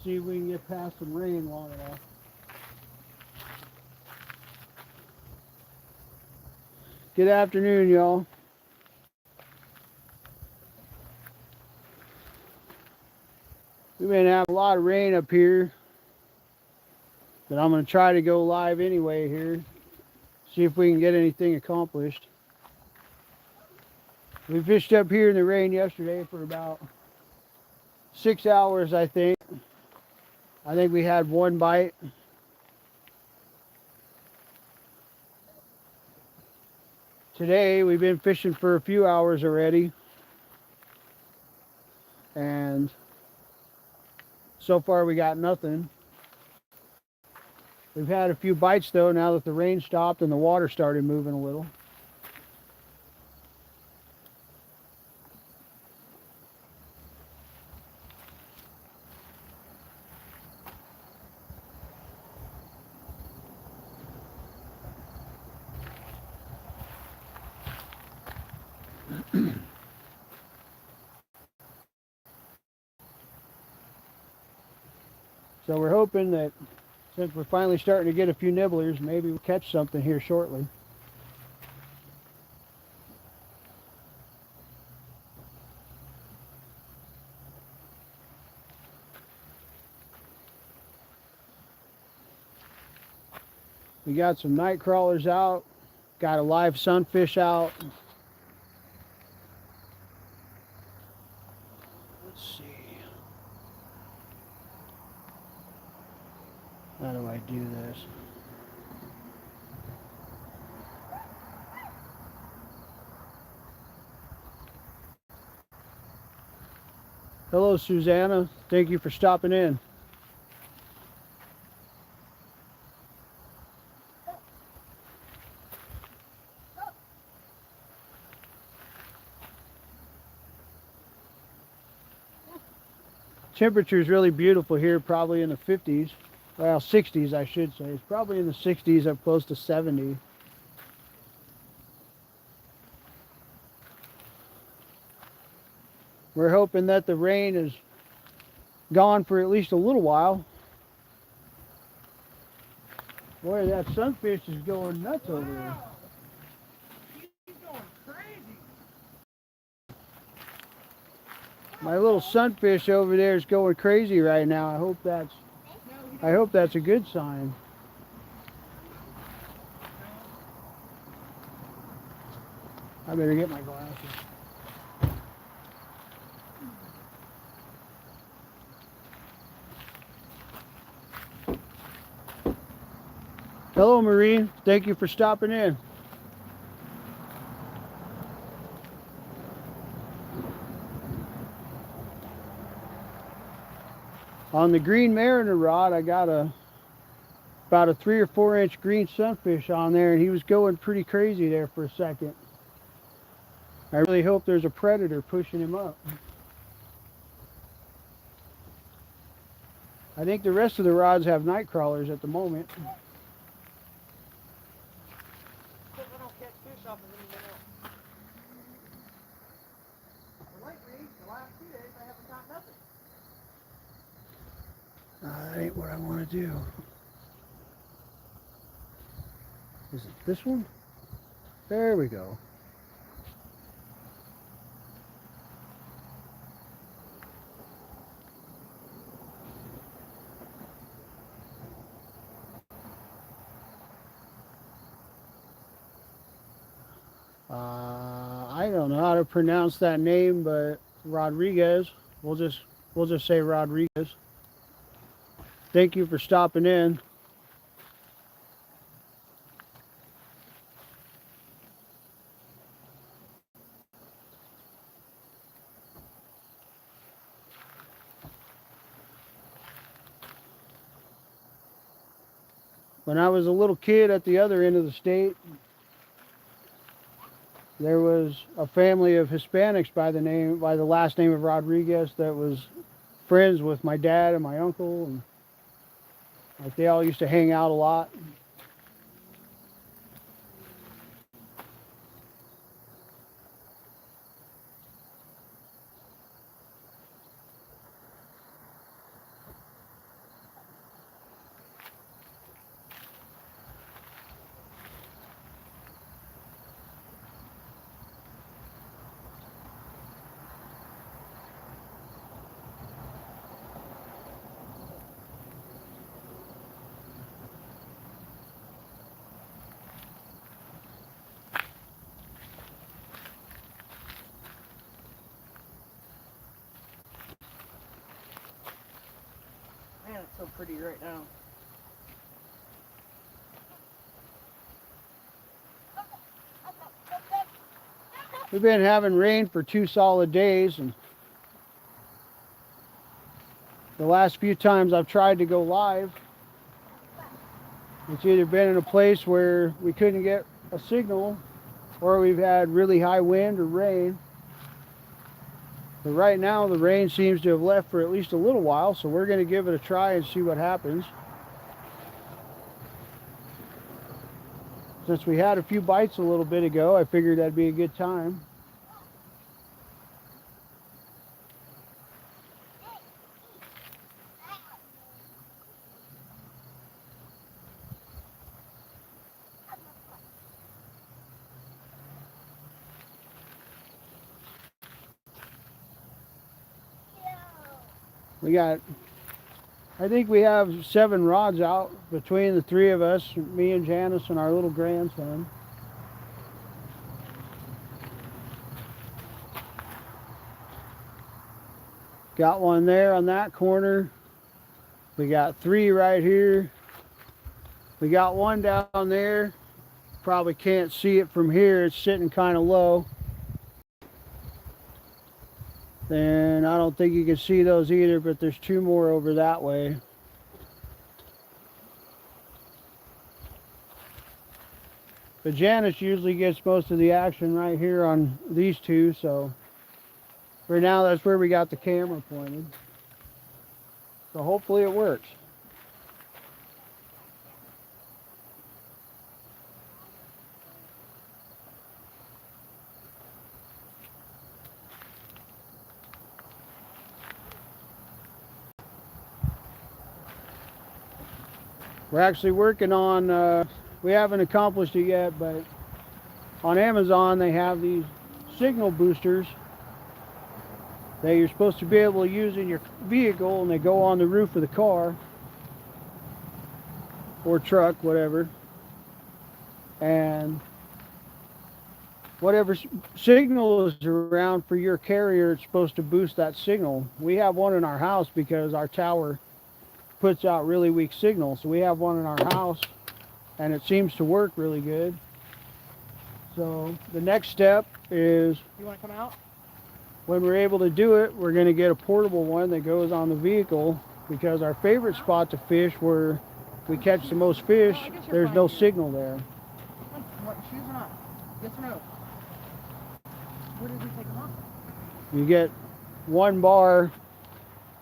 See if we can get past some rain long enough. Good afternoon, y'all. We've been having a lot of rain up here, but I'm going to try to go live anyway here. See if we can get anything accomplished. We fished up here in the rain yesterday for about 6 hours, I think. I think we had one bite. Today we've been fishing for a few hours already, and so far we got nothing. We've had a few bites though now that the rain stopped and the water started moving a little. So we're hoping that since we're finally starting to get a few nibblers, maybe we'll catch something here shortly. We got some night crawlers out, got a live sunfish out. Let's see. How do I do this? Hello, Susanna. Thank you for stopping in. Temperature is really beautiful here, probably in the 50s. Well, 60s, I should say. It's probably in the 60s, up close to 70. We're hoping that the rain is gone for at least a little while. Boy, that sunfish is going nuts over there. He's going crazy. My little sunfish over there is going crazy right now. I hope that's a good sign. I better get my glasses. Hello, Marie. Thank you for stopping in. On the green mariner rod, I got about a 3 or 4 inch green sunfish on there, and he was going pretty crazy there for a second. I really hope there's a predator pushing him up. I think the rest of the rods have night crawlers at the moment. That ain't what I want to do. Is it this one? There we go. I don't know how to pronounce that name, but Rodriguez. We'll just say Rodriguez. Thank you for stopping in. When I was a little kid at the other end of the state, there was a family of Hispanics by the last name of Rodriguez that was friends with my dad and my uncle, and like they all used to hang out a lot. so pretty right now. We've been having rain for 2 solid days, and the last few times I've tried to go live, it's either been in a place where we couldn't get a signal, or we've had really high wind or rain. But right now the rain seems to have left for at least a little while, so we're going to give it a try and see what happens. Since we had a few bites a little bit ago, I figured that'd be a good time. I think we have 7 rods out between the 3 of us, me and Janice and our little grandson. Got one there on that corner. We got 3 right here. We got one down there. Probably can't see it from here. It's sitting kind of low. Then I don't think you can see those either, but there's 2 more over that way. But Janice usually gets most of the action right here on these 2, so for now that's where we got the camera pointed. So hopefully it works. We're actually working on, we haven't accomplished it yet, but on Amazon they have these signal boosters that you're supposed to be able to use in your vehicle, and they go on the roof of the car or truck, whatever. And whatever signal is around for your carrier, it's supposed to boost that signal. We have one in our house because our tower puts out really weak signals. So we have one in our house and it seems to work really good. So the next step is, You want to come out? when we're able to do it, we're going to get a portable one that goes on the vehicle, because our favorite spot to fish, where we catch the most fish, there's no signal there. What, shoes or not? Yes or no? Where did we take them off? You get 1 bar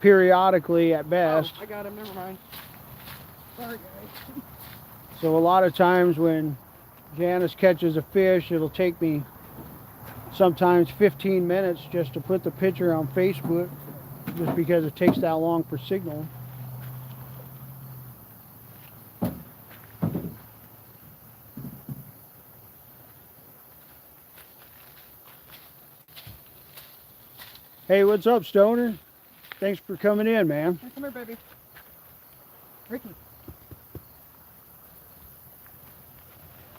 periodically at best. Oh, I got him, never mind. Sorry guys. So a lot of times when Janice catches a fish, it'll take me sometimes 15 minutes just to put the picture on Facebook, just because it takes that long for signal. Hey, what's up, Stoner? Thanks for coming in, man. Come here, baby. Ricky.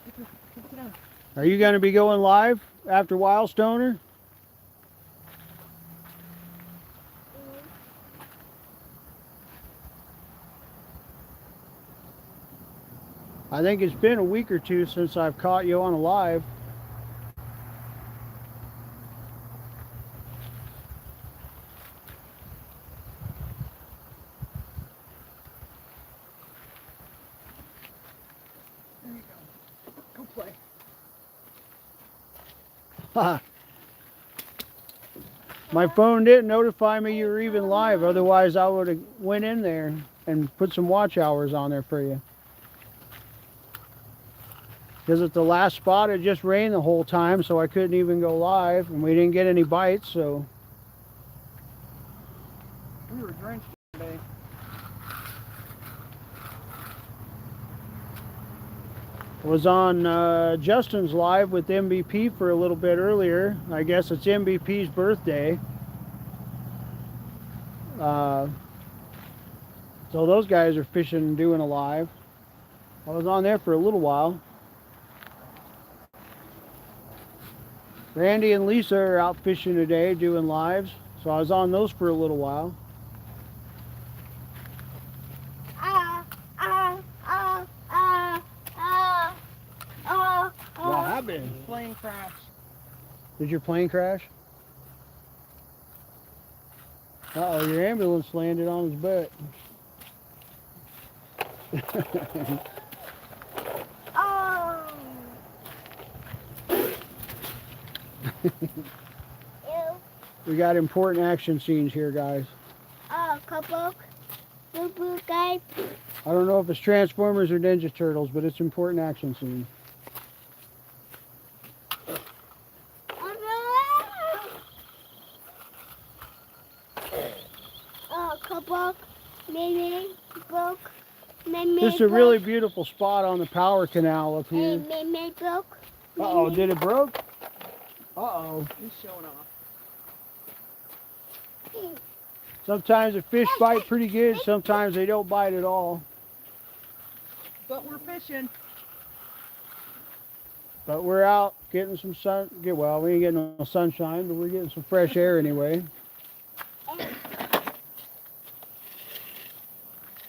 Ricky, sit down. Are you going to be going live after a while, Stoner? I think it's been a week or 2 since I've caught you on a live. There you go. Go play. My phone didn't notify me you were even live, otherwise I would have went in there and put some watch hours on there for you. Because at the last spot it just rained the whole time, so I couldn't even go live, and we didn't get any bites, so. We were drenched today. Was on Justin's live with MVP for a little bit earlier. I guess it's MVP's birthday. So those guys are fishing and doing a live. I was on there for a little while. Randy and Lisa are out fishing today doing lives, so I was on those for a little while. did. Plane crash. Did your plane crash? Uh-oh, your ambulance landed on his butt. Oh. Ew. We got important action scenes here, guys. Oh, couple. Boo boo guy. I don't know if it's Transformers or Ninja Turtles, but it's important action scene. Oh, couple. Maybe broke. Maybe This is a really beautiful spot on the power canal up here. Maybe broke. Uh-oh, did it broke? Uh-oh. He's showing off. Sometimes the fish bite pretty good, sometimes they don't bite at all. But we're fishing. But we're out getting some sun. Well, we ain't getting no sunshine, but we're getting some fresh air anyway.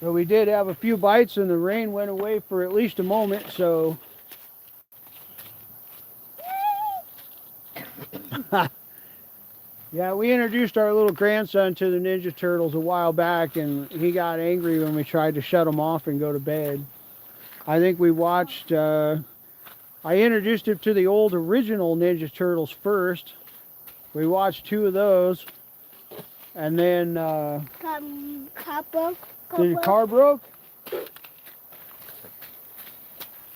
But we did have a few bites and the rain went away for at least a moment, so. Yeah, we introduced our little grandson to the Ninja Turtles a while back, and he got angry when we tried to shut him off and go to bed. I think we watched, I introduced him to the old original Ninja Turtles first. We watched 2 of those, and then, did your car broke?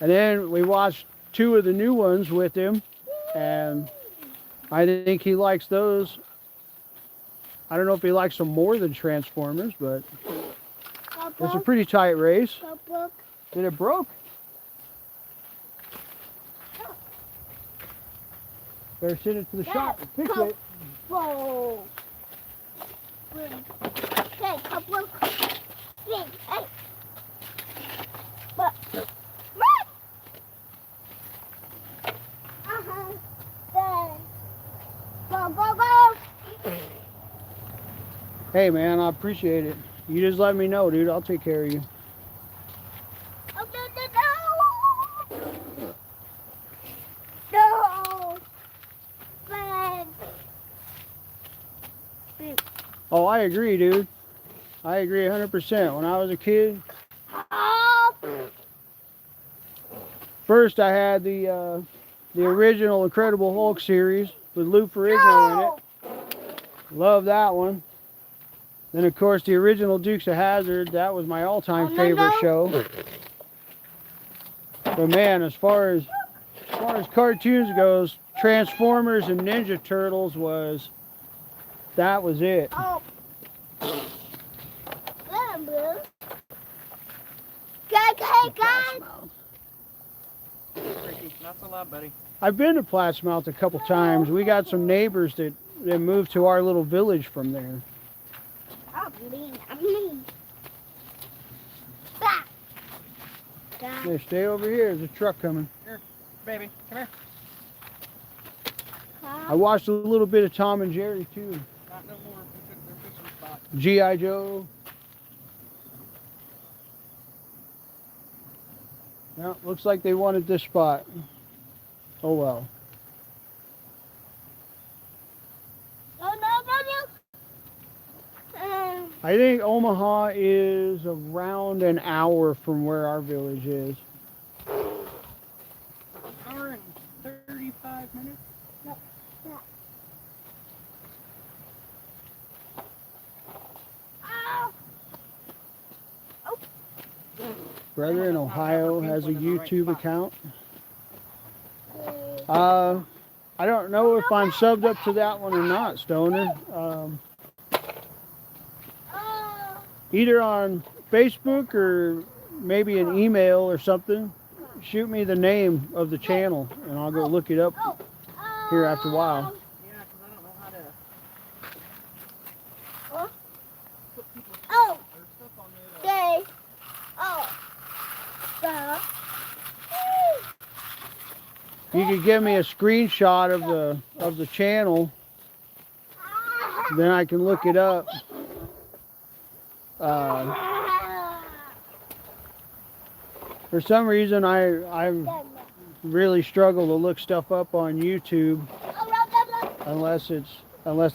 And then we watched 2 of the new ones with him, and I think he likes those. I don't know if he likes them more than Transformers, but it's a pretty tight race. Did it broke? Better send it to the shop and fix it. Whoa. Okay, couple. Hey. But. Go. Hey man, I appreciate it. You just let me know, dude. I'll take care of you. Oh, no. No. Oh, I agree, dude. I agree 100%. When I was a kid, first I had the original Incredible Hulk series with Lou Ferrigno in it. Love that one. Then of course the original Dukes of Hazzard. That was my all-time favorite show. But man, as far as cartoons goes, Transformers and Ninja Turtles was it. Oh. Hey guys. Not so loud, buddy. I've been to Plattsmouth a couple times. We got some neighbors that moved to our little village from there. I'm lean. Back. Yeah, stay over here. There's a truck coming. Here, baby, come here. I watched a little bit of Tom and Jerry too. Not no more. We took their fishing spot. G.I. Joe. No, looks like they wanted this spot. Oh well. No. I think Omaha is around an hour from where our village is. Hour and 35 minutes. Brother in Ohio has a YouTube account. I don't know if I'm subbed up to that one or not, Stoner. Either on Facebook or maybe an email or something. Shoot me the name of the channel and I'll go look it up here after a while. Yeah, because I don't know how to put people's Oh. or stuff on there. Okay. Oh. You could give me a screenshot of the channel, then I can look it up. For some reason, really struggle to look stuff up on YouTube unless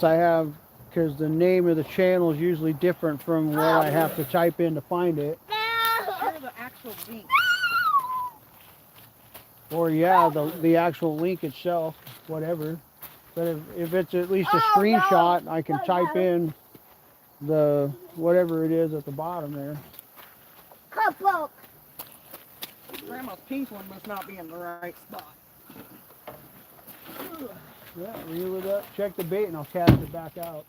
I have, because the name of the channel is usually different from what I have to type in to find it. Here's the actual link. Or yeah, the actual link itself, whatever. But if it's at least a screenshot, I can type in the whatever it is at the bottom there. Grandma's pink one must not be in the right spot. Yeah, reel it up, check the bait, and I'll cast it back out.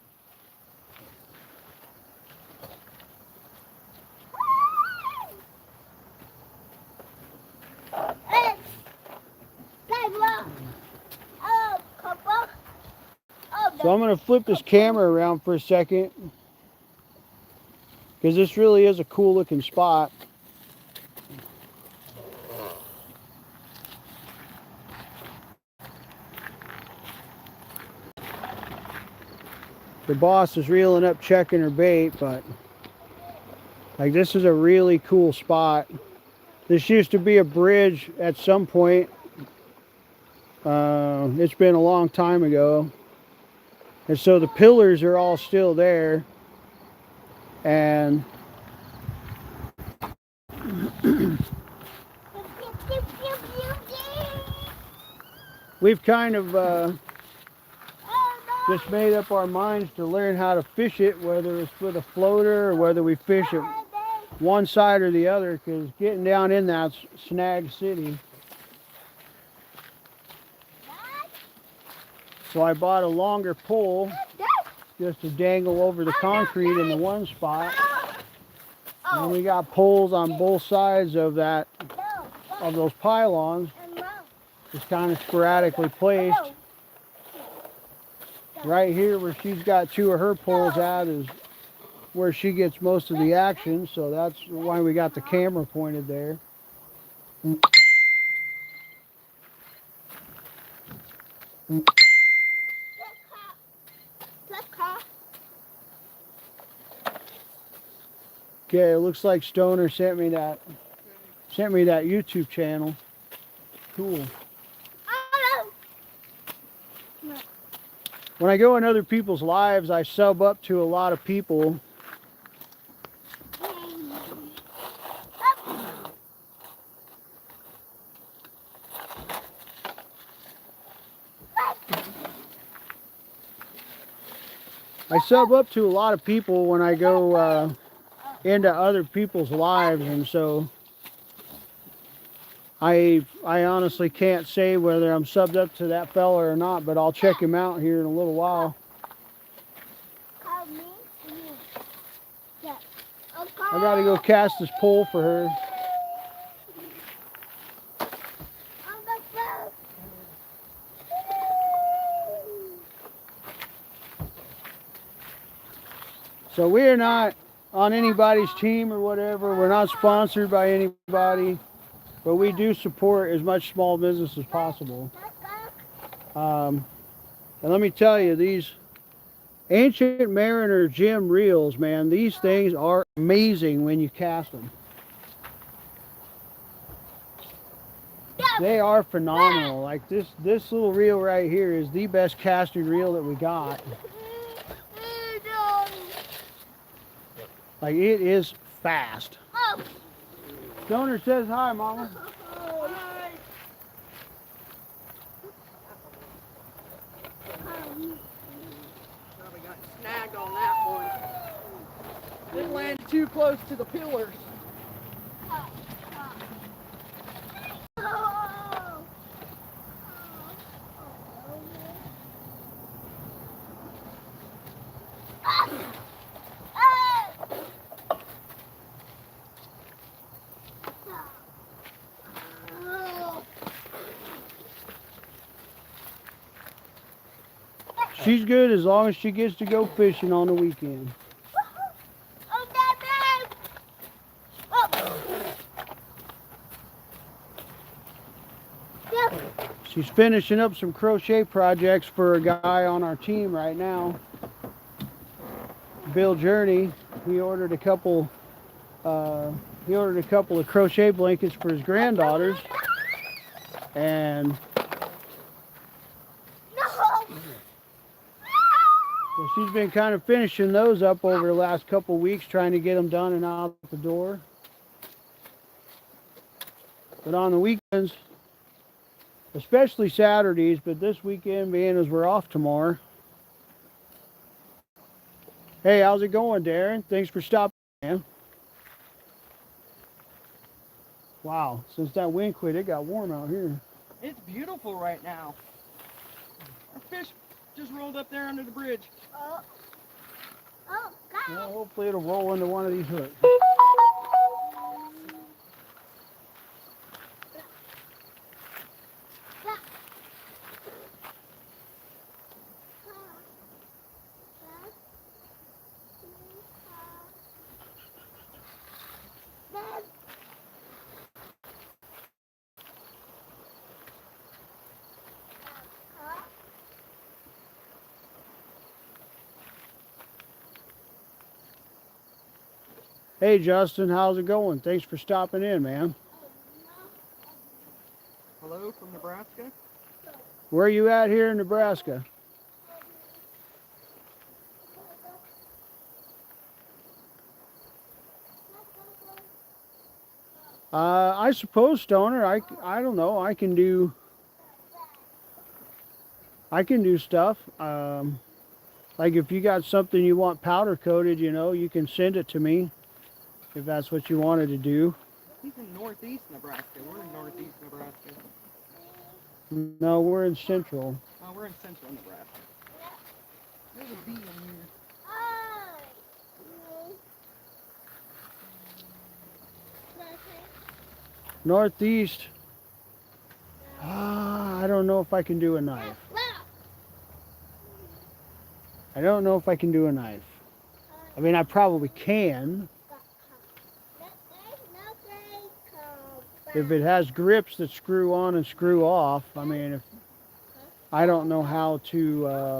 So I'm going to flip this camera around for a second, because this really is a cool looking spot. The boss is reeling up, checking her bait, but like, this is a really cool spot. This used to be a bridge at some point. It's been a long time ago. And so the pillars are all still there. And we've kind of just made up our minds to learn how to fish it, whether it's with a floater or whether we fish it one side or the other, because getting down in that's snag city. So I bought a longer pole just to dangle over the concrete in the one spot. And we got poles on both sides of those pylons, just kind of sporadically placed. Right here where she's got two of her poles at is where she gets most of the action, so that's why we got the camera pointed there. Okay, it looks like Stoner sent me that YouTube channel. Cool. When I go in other people's lives, I sub up to a lot of people. I sub up to a lot of people when I go into other people's lives, and so I honestly can't say whether I'm subbed up to that fella or not, but I'll check him out here in a little while. I gotta go cast this pole for her. So we are not on anybody's team or whatever. We're not sponsored by anybody, but we do support as much small business as possible. And let me tell you, these Ancient Mariner Gem reels, man, these things are amazing when you cast them. They are phenomenal. Like this little reel right here is the best casting reel that we got. Like, it is fast. Stoner says hi, Mama. Hi. Probably got snagged on that one. Didn't land too close to the pillars. She's good as long as she gets to go fishing on the weekend. She's finishing up some crochet projects for a guy on our team right now. Bill Journey. He ordered a couple of crochet blankets for his granddaughters. And No. so she's been kind of finishing those up over the last couple weeks, trying to get them done and out the door. But on the weekends, especially Saturdays, but this weekend being as we're off tomorrow. Hey, how's it going, Darren? Thanks for stopping, man. Wow, since that wind quit, it got warm out here. It's beautiful right now. Our fish just rolled up there under the bridge. Oh. Oh, God. Well, hopefully it'll roll into one of these hooks. Hey, Justin, how's it going? Thanks for stopping in, man. Hello from Nebraska. Where are you at here in Nebraska? I suppose, Stoner, I don't know. I can do stuff. Like if you got something you want powder coated, you know, you can send it to me if that's what you wanted to do. He's in northeast Nebraska. We're in northeast Nebraska. No, we're in central. Oh, we're in central Nebraska. There's a bee in here. Northeast. I don't know if I can do a knife. I don't know if I can do a knife. I mean, I probably can. If it has grips that screw on and screw off, I mean, if I don't know how to,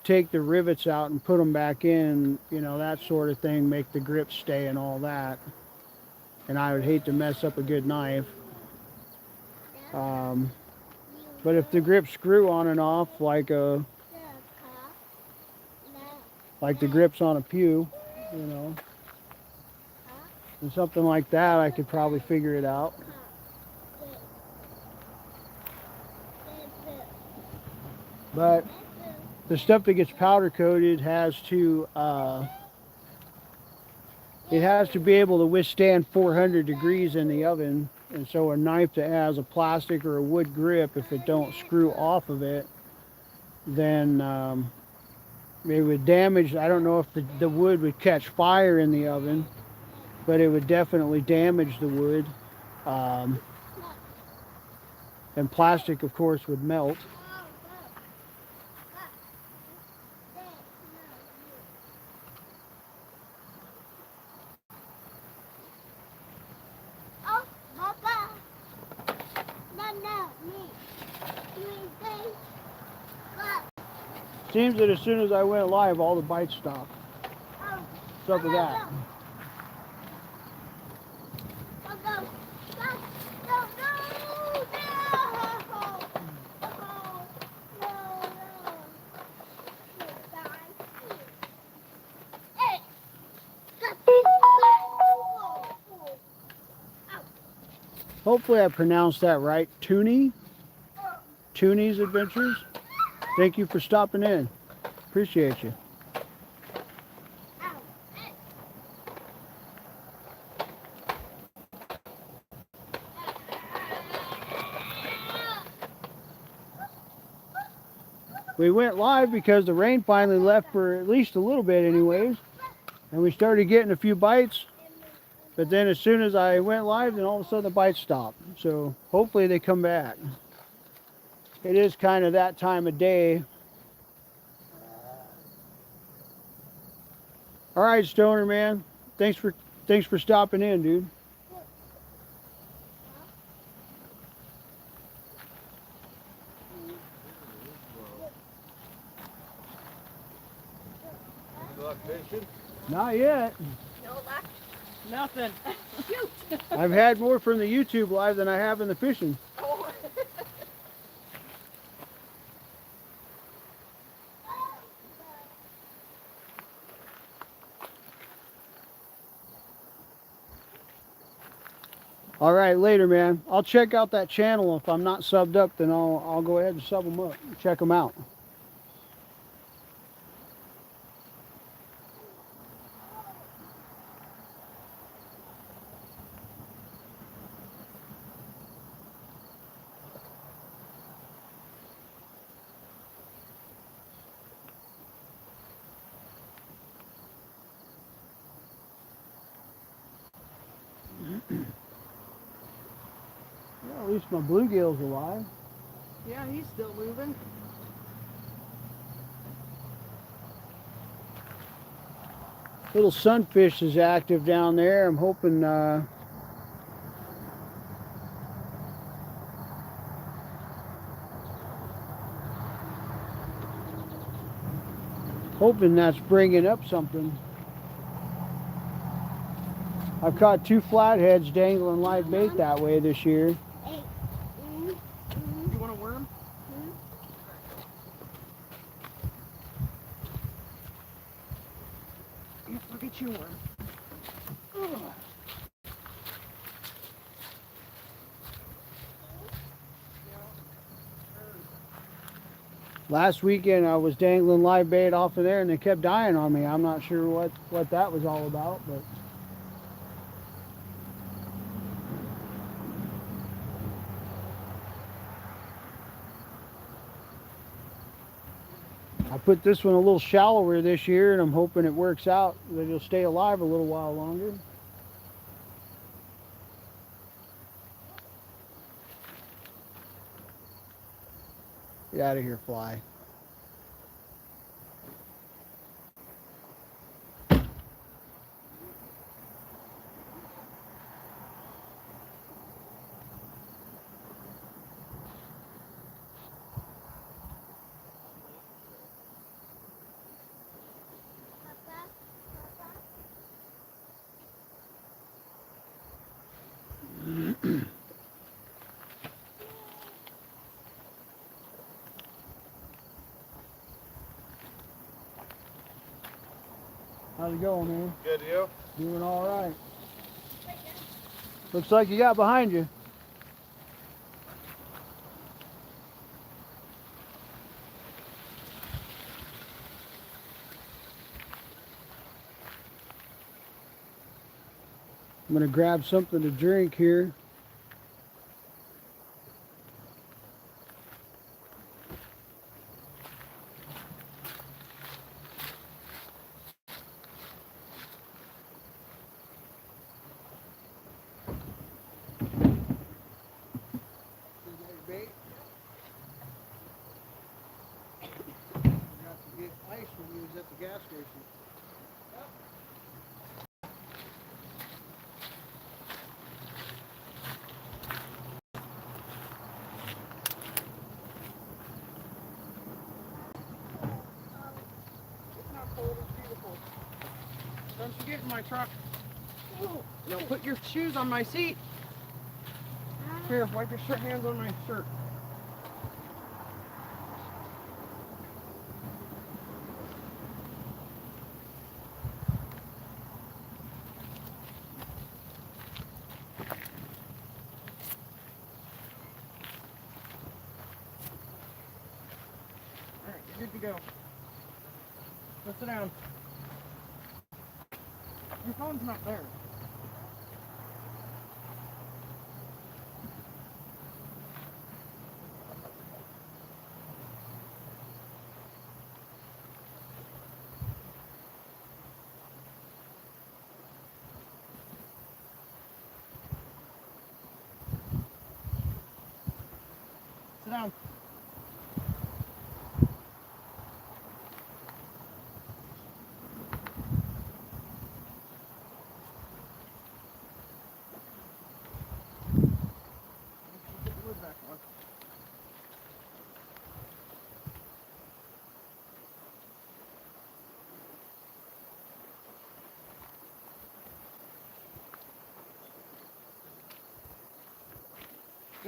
take the rivets out and put them back in, you know, that sort of thing, make the grips stay and all that. And I would hate to mess up a good knife. But if the grips screw on and off like the grips on a pew, you know, and something like that, I could probably figure it out. But the stuff that gets powder coated has to be able to withstand 400 degrees in the oven. And so a knife that has a plastic or a wood grip, if it don't screw off of it, then it would damage. I don't know if the wood would catch fire in the oven, but it would definitely damage the wood. And plastic, of course, would melt. Seems that as soon as I went live, all the bites stopped. What's up with that? Hopefully I pronounced that right. Toonie's Adventures. Thank you for stopping in. Appreciate you. We went live because the rain finally left for at least a little bit anyways. And we started getting a few bites. But then as soon as I went live, then all of a sudden the bites stopped. So hopefully they come back. It is kind of that time of day. All right, Stoner man. Thanks for stopping in, dude. Good luck fishing. Not yet. No luck. Nothing. Shoot. I've had more from the YouTube live than I have in the fishing. Oh. All right, later, man. I'll check out that channel. If I'm not subbed up, then I'll go ahead and sub them up. Check them out. Yeah, at least my bluegill's alive. Yeah, he's still moving. Little sunfish is active down there. I'm hoping that's bringing up something. I've caught 2 flatheads dangling live bait that way this year. You want a worm? Yeah, I'll get you a worm. Last weekend I was dangling live bait off of there and they kept dying on me. I'm not sure what that was all about, but I put this one a little shallower this year and I'm hoping it works out, that it'll stay alive a little while longer. Get out of here, fly. How's it going, man? Good, you? Doing all right. Looks like you got behind you. I'm gonna grab something to drink here. Get ice when you was at the gas station. It's not cold, it's beautiful. Don't you get in my truck. Now put your shoes on my seat. Here, wipe your hands on my shirt. Alright, you're good to go. Go sit down. Your phone's not there. Sit down. Put the lid back on.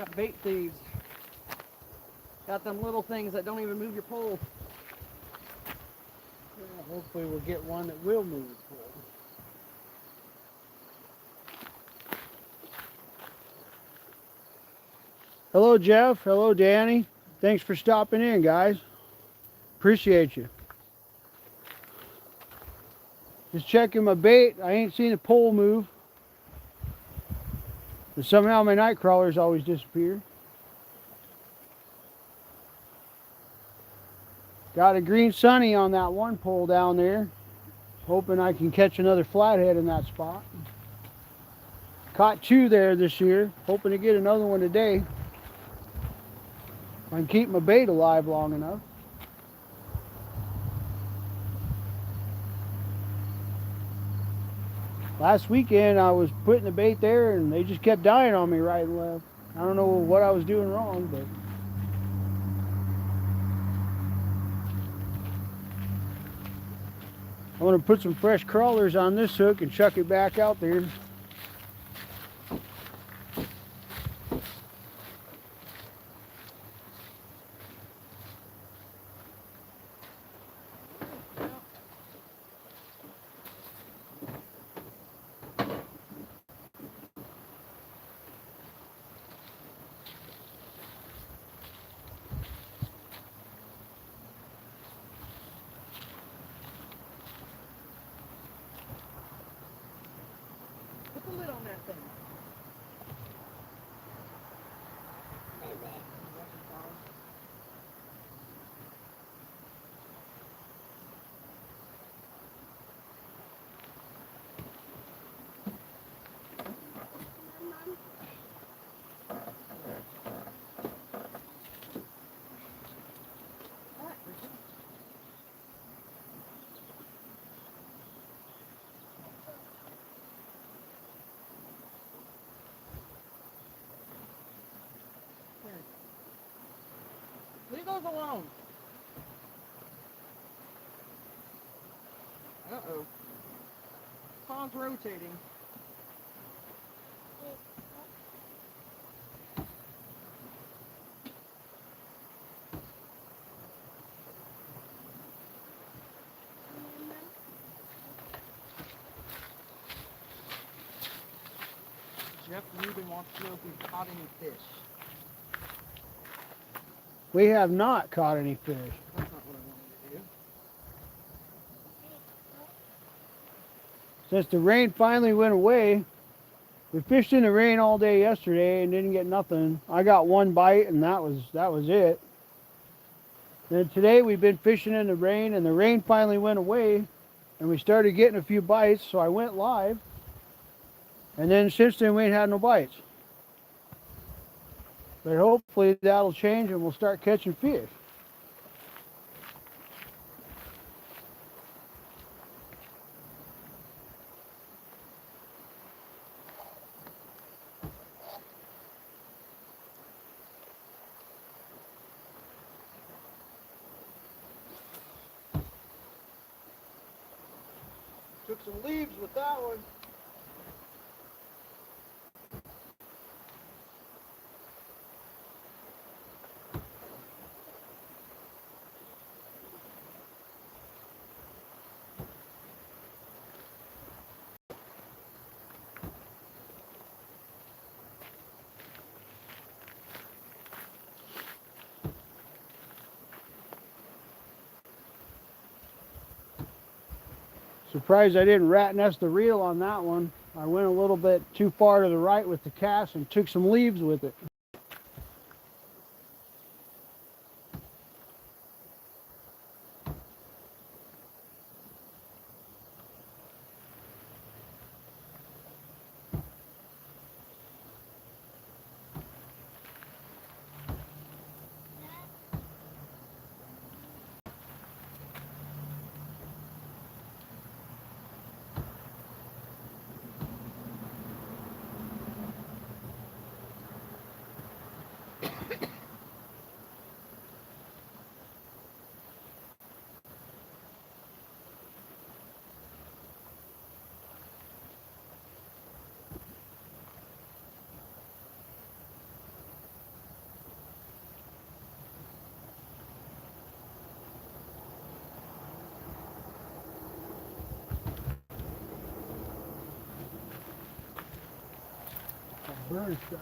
Got bait thieves. Got them little things that don't even move your pole. Yeah, hopefully we'll get one that will move the pole. Hello, Jeff. Hello, Danny. Thanks for stopping in, guys. Appreciate you. Just checking my bait. I ain't seen a pole move. But somehow my night crawlers always disappear. Got a green sunny on that one pole down there. Hoping I can catch another flathead in that spot. Caught 2 there this year. Hoping to get another one today. If I can keep my bait alive long enough. Last weekend I was putting the bait there and they just kept dying on me right and left. I don't know what I was doing wrong, but I'm going to put some fresh crawlers on this hook and chuck it back out there. Put the lid on that thing. Leave those alone. Uh-oh. Pond's rotating. Jeff Rubin wants to know if we've caught any fish. We have not caught any fish. That's not what I wanted to do. Since the rain finally went away, we fished in the rain all day yesterday and didn't get nothing. I got 1 bite and that was it. Then today we've been fishing in the rain and the rain finally went away and we started getting a few bites, so I went live. And then since then we ain't had no bites. But hopefully that'll change and we'll start catching fish. Took some leaves with that one. Surprised I didn't rat nest the reel on that one. I went a little bit too far to the right with the cast and took some leaves with it. burn stuff.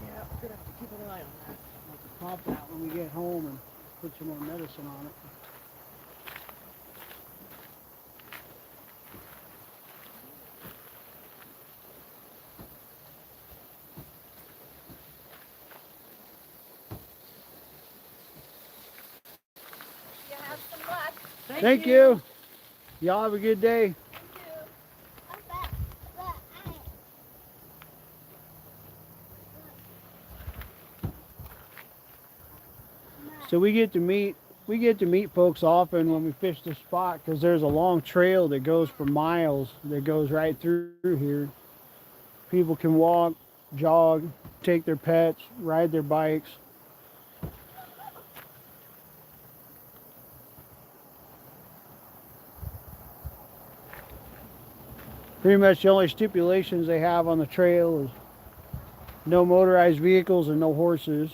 Yeah, we're gonna have to keep an eye on that. I'll have to pop that when we get home and put some more medicine on it. You have some luck. Thank you. Y'all have a good day. You too. Oh, but So we get to meet folks often when we fish this spot because there's a long trail that goes for miles that goes right through here. People can walk, jog, take their pets, ride their bikes. Pretty much the only stipulations they have on the trail is no motorized vehicles and no horses.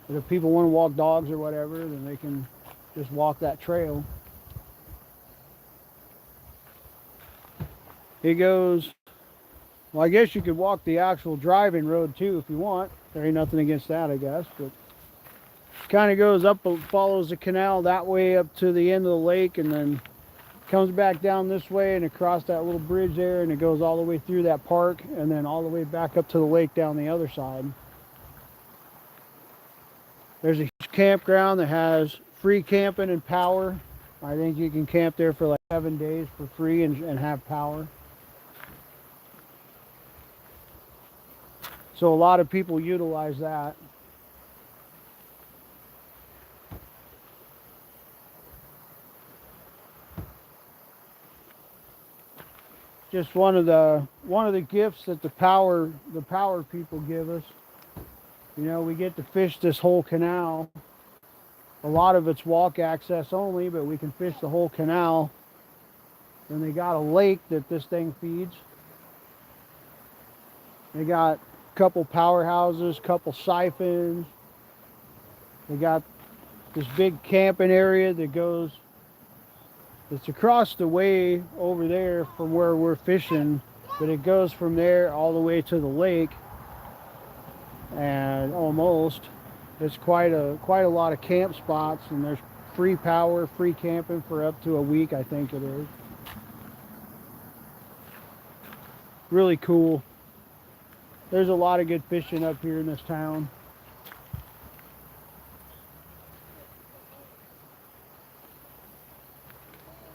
But if people want to walk dogs or whatever, then they can just walk that trail. It goes, well, I guess you could walk the actual driving road too if you want. There ain't nothing against that, I guess. But kind of goes up, follows the canal that way up to the end of the lake, and then comes back down this way and across that little bridge there, and it goes all the way through that park and then all the way back up to the lake down the other side. There's a huge campground that has free camping and power. I think you can camp there for like 7 days for free and have power. So a lot of people utilize that. Just one of the gifts that the power people give us. You know, we get to fish this whole canal. A lot of it's walk access only, but we can fish the whole canal. And they got a lake that this thing feeds. They got a couple powerhouses, couple siphons. They got this big camping area it's across the way over there from where we're fishing, but it goes from there all the way to the lake, and almost. It's quite a lot of camp spots, and there's free power, free camping for up to a week, I think it is. Really cool. There's a lot of good fishing up here in this town.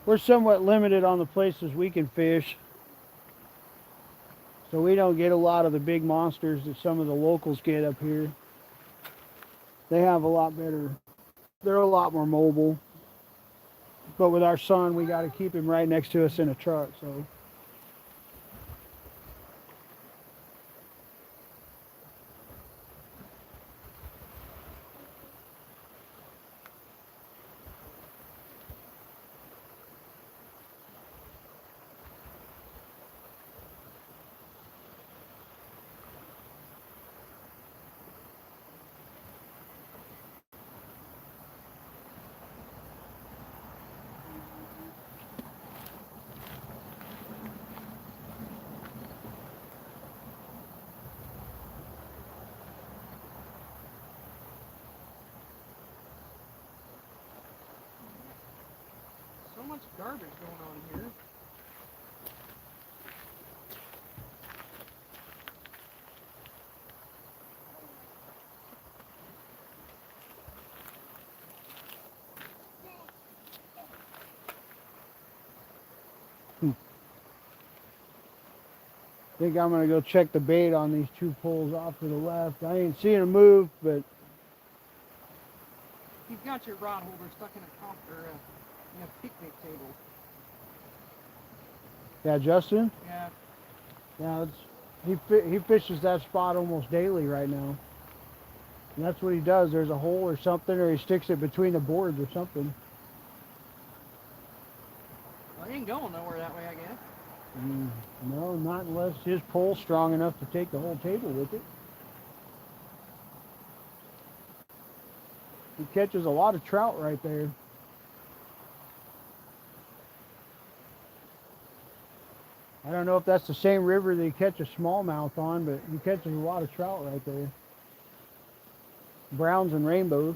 We're somewhat limited on the places we can fish, so we don't get a lot of the big monsters that some of the locals get up here. They have a lot better, they're a lot more mobile. But with our son, we got to keep him right next to us in a truck, so. So much garbage going on here. I think I'm gonna go check the bait on these two poles off to the left. I ain't seeing them move, but You've got your rod holder stuck in a picnic table. yeah, Justin. Yeah. Yeah, he fishes that spot almost daily right now. And that's what he does. There's a hole or something, or he sticks it between the boards or something. Well, he ain't going nowhere that way, I guess. No, not unless his pole's strong enough to take the whole table with it. He catches a lot of trout right there. I don't know if that's the same river they catch a smallmouth on, but he catches a lot of trout right there. Browns and rainbows.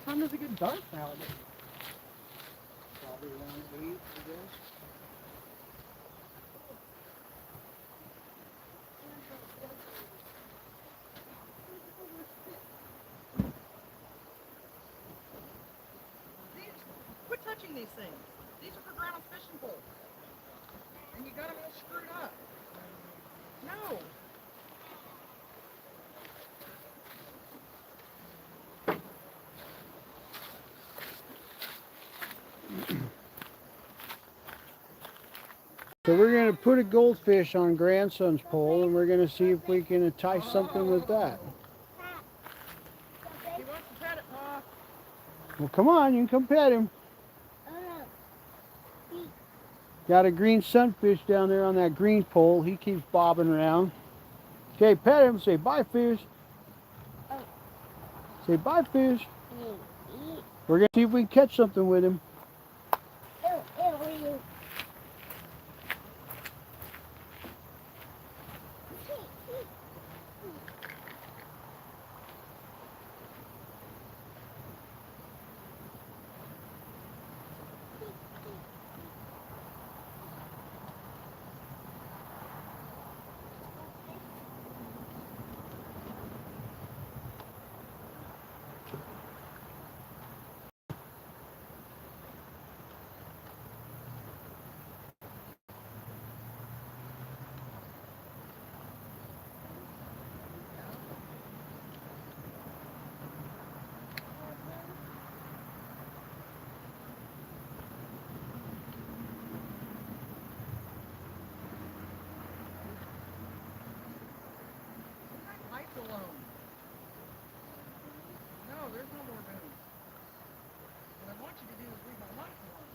What time does it get dark nowadays? Probably around 8, I guess. Quit touching these things. These are for grandma's fishing poles. And you got them all screwed up. No. So we're going to put a goldfish on grandson's pole, and we're going to see if we can entice something with that. He wants to pet it, Pa. Well, come on, you can come pet him. Oh, Got a green sunfish down there on that green pole. He keeps bobbing around. Okay, pet him. Say bye, fish. Oh. Say bye, fish. no. We're going to see if we can catch something with him. Ew, ew, ew. Lights alone. No, there's no more boom. What I want you to do is leave my lights alone.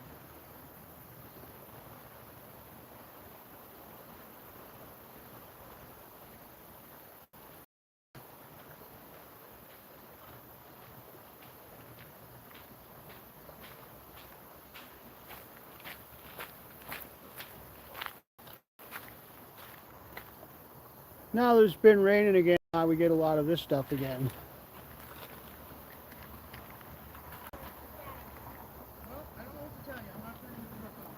Now that it's been raining again, now we get a lot of this stuff again. Well, I don't know what to tell you. I'm not turning the hook on.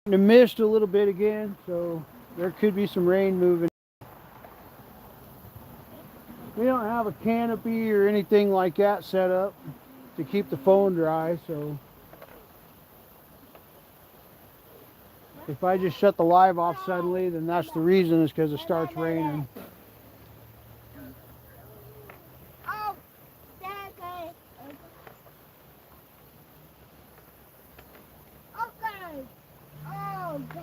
The mist a little bit again, so there could be some rain moving. We don't have a canopy or anything like that set up to keep the phone dry, so if I just shut the live off suddenly, then that's the reason, is because it starts raining. Oh, okay. Okay. Okay. Oh. Okay.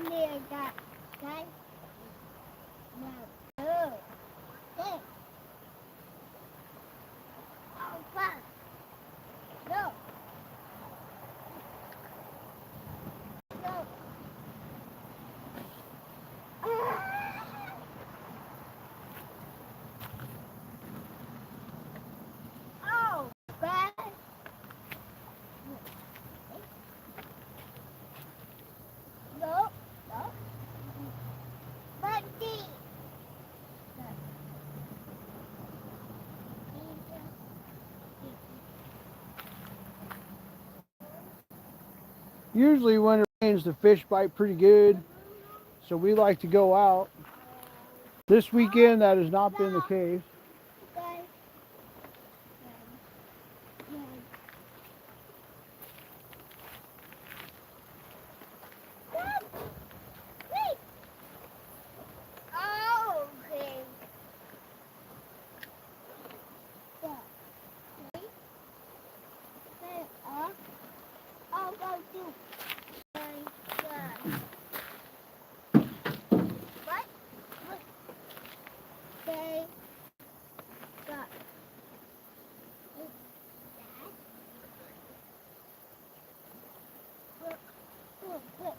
Near that. Okay. No. Oh. Okay. Oh, fuck. No. No. Oh, bad. No. No. Buddy. Usually when it rains, the fish bite pretty good, so we like to go out. This weekend, that has not been the case. Okay. Oh, okay. I'll go do. What? They got look.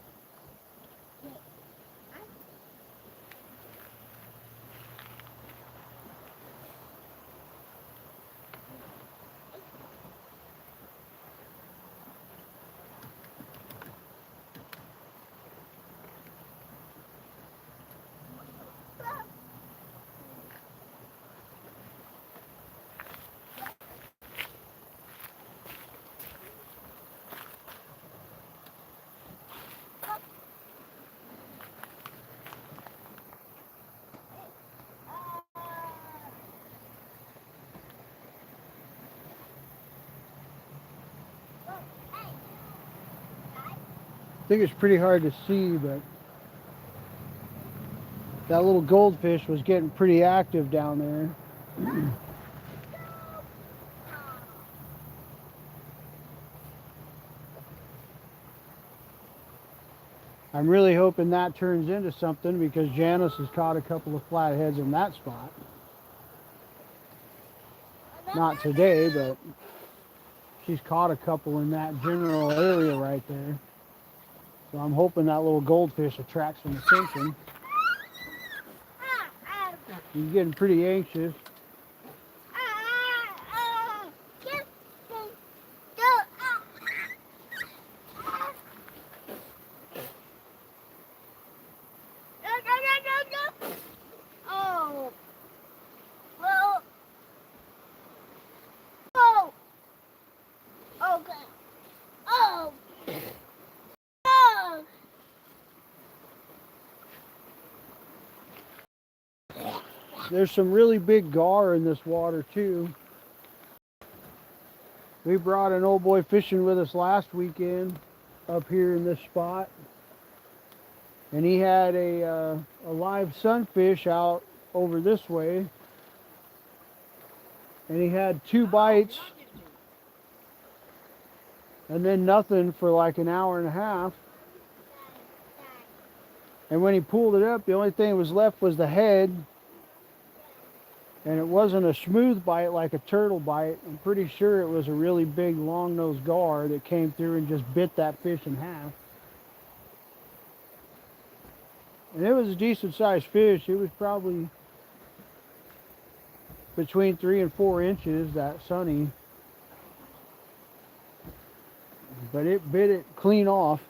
I think it's pretty hard to see, but that little goldfish was getting pretty active down there. I'm really hoping that turns into something, because Janice has caught a couple of flatheads in that spot. Not today, but she's caught a couple in that general area right there. So I'm hoping that little goldfish attracts some attention. He's getting pretty anxious. Oh. Well. Oh. Okay. Oh. Oh. There's some really big gar in this water too. We brought an old boy fishing with us last weekend up here in this spot, and he had a live sunfish out over this way, and he had 2 bites and then nothing for like an hour and a half. And when he pulled it up, the only thing that was left was the head. And it wasn't a smooth bite like a turtle bite. I'm pretty sure it was a really big long-nosed gar that came through and just bit that fish in half. And it was a decent sized fish. It was probably between 3 and 4 inches, that sunny. But it bit it clean off.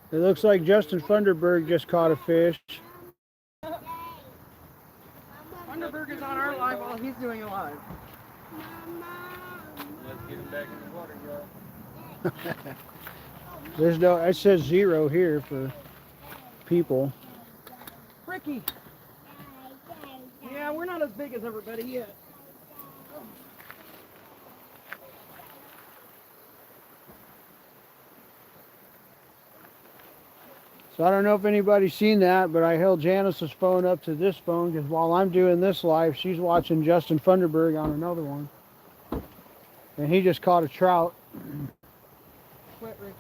It looks like Justin Funderburg just caught a fish. Thunderberg is on our live while he's doing a live. Let's get him back in the water, y'all. There's no, it says 0 here for people. Ricky. Yeah, we're not as big as everybody yet. So I don't know if anybody's seen that, but I held Janice's phone up to this phone because while I'm doing this live, she's watching Justin Funderburg on another one. And he just caught a trout. Quit, Ricky.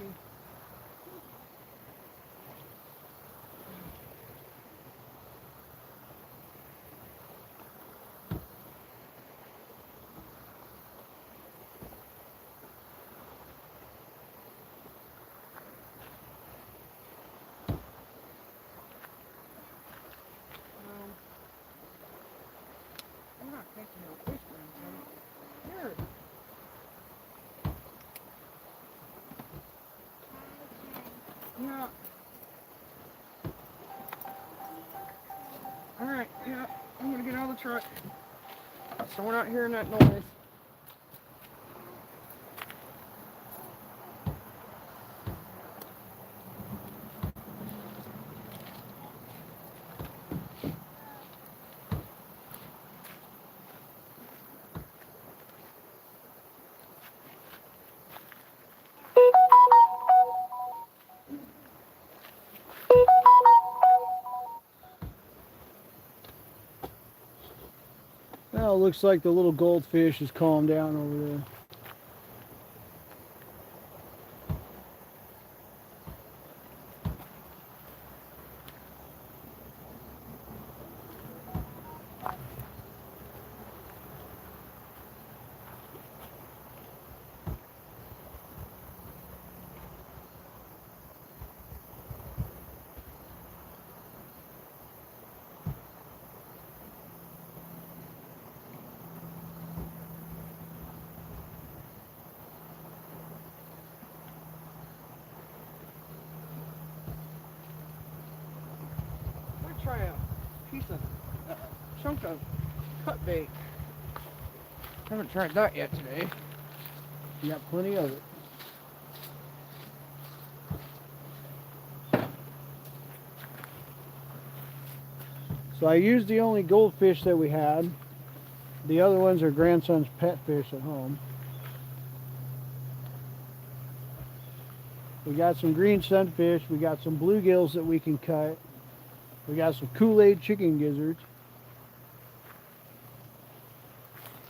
I'm not catching no fish, grandson. Here. Yeah. Alright, yeah. I'm gonna get out of the truck. So we're not hearing that noise. Well, it looks like the little goldfish has calmed down over there. Let's try a piece of chunk of cut bait. Haven't tried that yet today. You got plenty of it. So I used the only goldfish that we had. The other ones are grandson's pet fish at home. We got some green sunfish. We got some bluegills that we can cut. We got some Kool-Aid chicken gizzards,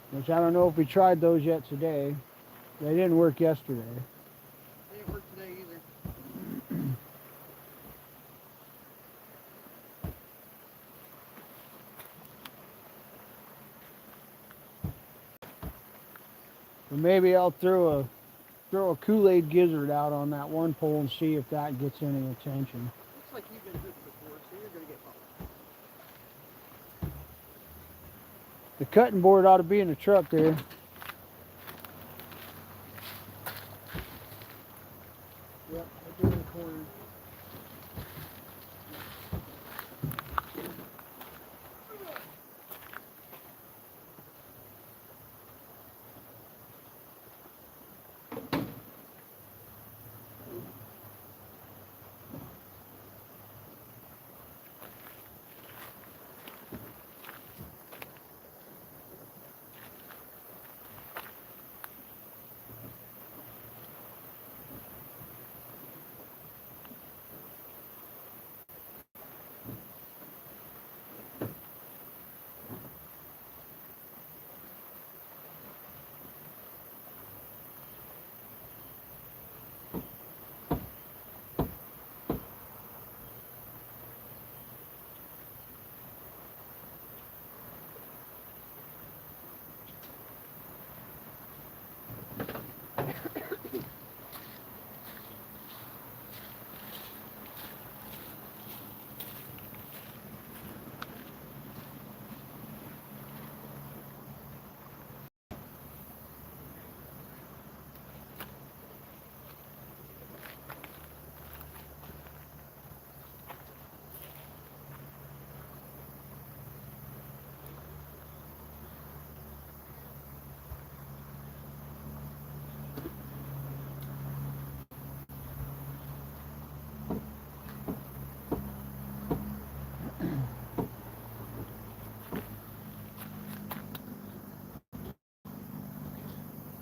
which I don't know if we tried those yet today. They didn't work yesterday. They didn't work today either. But maybe I'll throw a Kool-Aid gizzard out on that one pole and see if that gets any attention. Looks like you've been hooked before, so you're gonna get caught. The cutting board ought to be in the truck there. Yep, right there in the corner.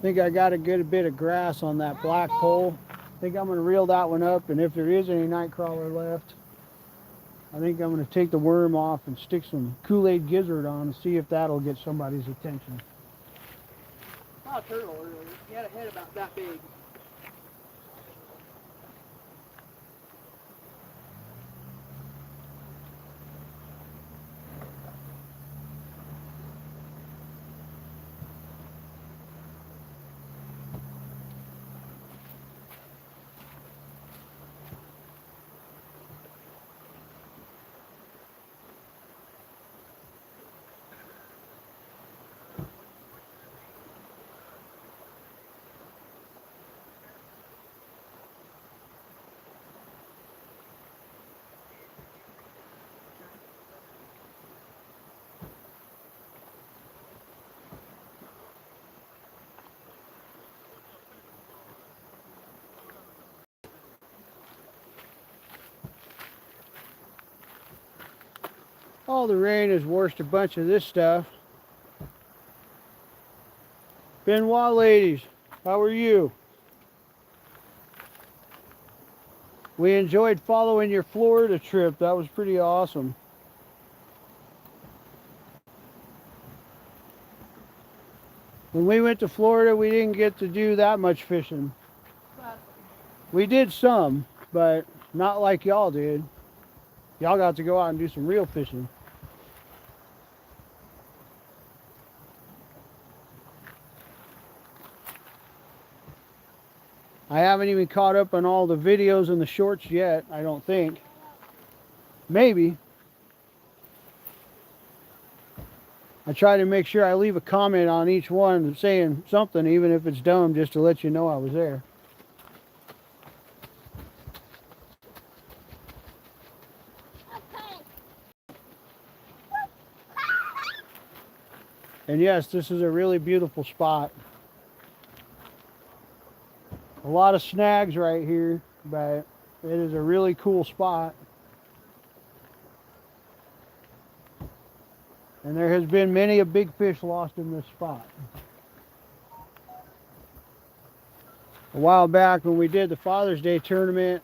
think I got a good bit of grass on that black pole. I think I'm going to reel that one up, and if there is any night crawler left, I think I'm going to take the worm off and stick some Kool-Aid gizzard on and see if that'll get somebody's attention. I saw a turtle earlier. He had a head about that big. All the rain has washed a bunch of this stuff. Benoit ladies, how are you? We enjoyed following your Florida trip. That was pretty awesome. When we went to Florida, we didn't get to do that much fishing. We did some, but not like y'all did. Y'all got to go out and do some real fishing. I haven't even caught up on all the videos and the shorts yet, I don't think. Maybe. I try to make sure I leave a comment on each one saying something, even if it's dumb, just to let you know I was there. And yes, this is a really beautiful spot. A lot of snags right here, but it is a really cool spot. And there has been many a big fish lost in this spot. A while back when we did the Father's Day tournament,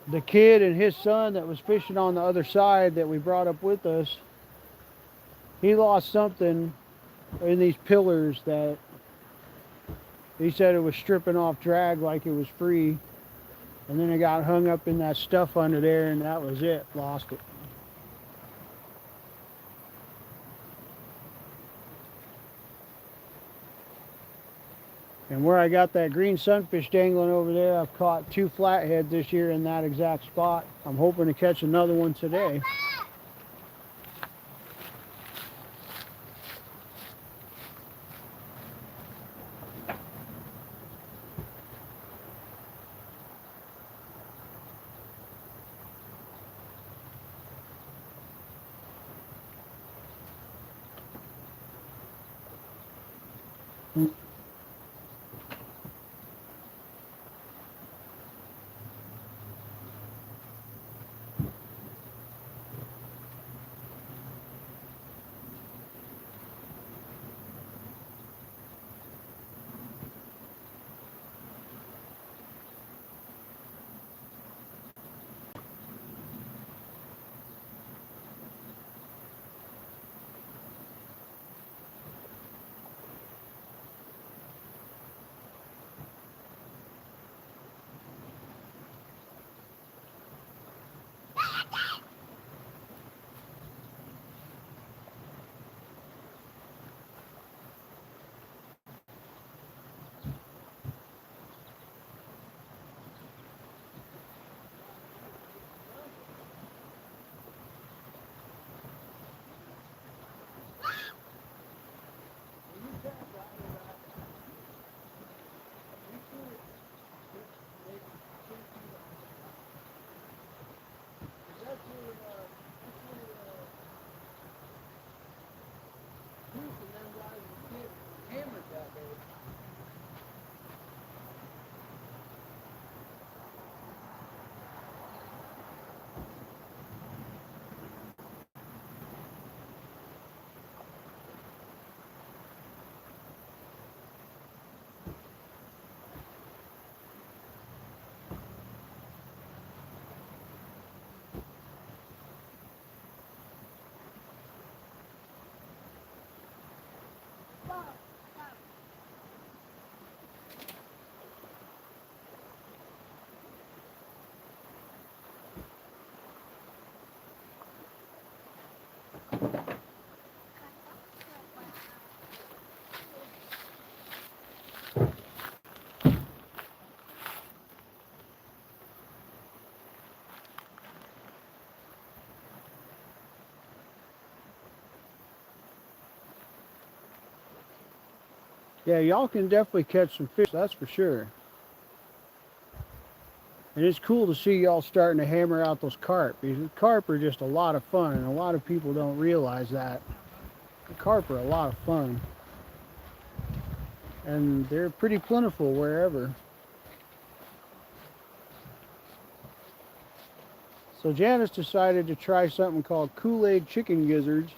the kid and his son that was fishing on the other side that we brought up with us, he lost something in these pillars that he said it was stripping off drag like it was free. And then it got hung up in that stuff under there, and that was it. Lost it. And where I got that green sunfish dangling over there, I've caught 2 flathead this year in that exact spot. I'm hoping to catch another one today. Yeah, y'all can definitely catch some fish, that's for sure. And it's cool to see y'all starting to hammer out those carp, because the carp are just a lot of fun, and a lot of people don't realize that. The carp are a lot of fun. And they're pretty plentiful wherever. So Janice decided to try something called Kool-Aid chicken gizzards.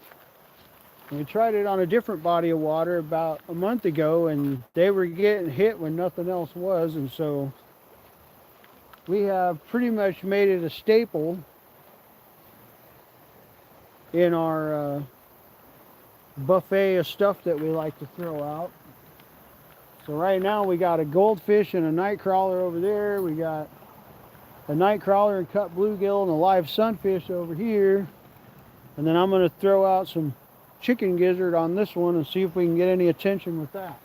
And we tried it on a different body of water about a month ago, and they were getting hit when nothing else was, and so we have pretty much made it a staple in our buffet of stuff that we like to throw out. So right now we got a goldfish and a night crawler over there. We got a night crawler and cut bluegill and a live sunfish over here. And then I'm going to throw out some chicken gizzard on this one and see if we can get any attention with that.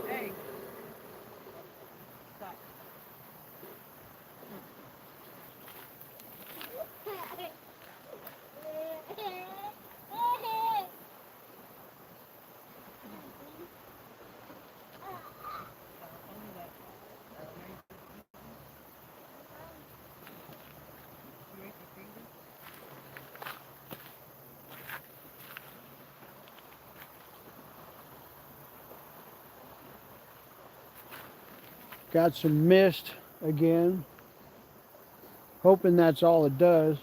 Hey. Stop. Got some mist again. Hoping that's all it does.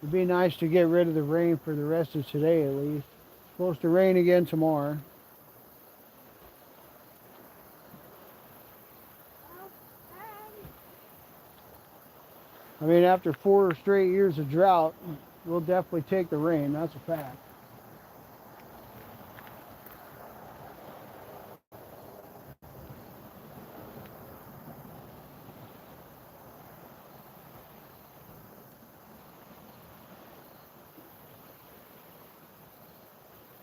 It'd be nice to get rid of the rain for the rest of today at least. Supposed to rain again tomorrow. I mean, after 4 straight years of drought, we'll definitely take the rain, that's a fact.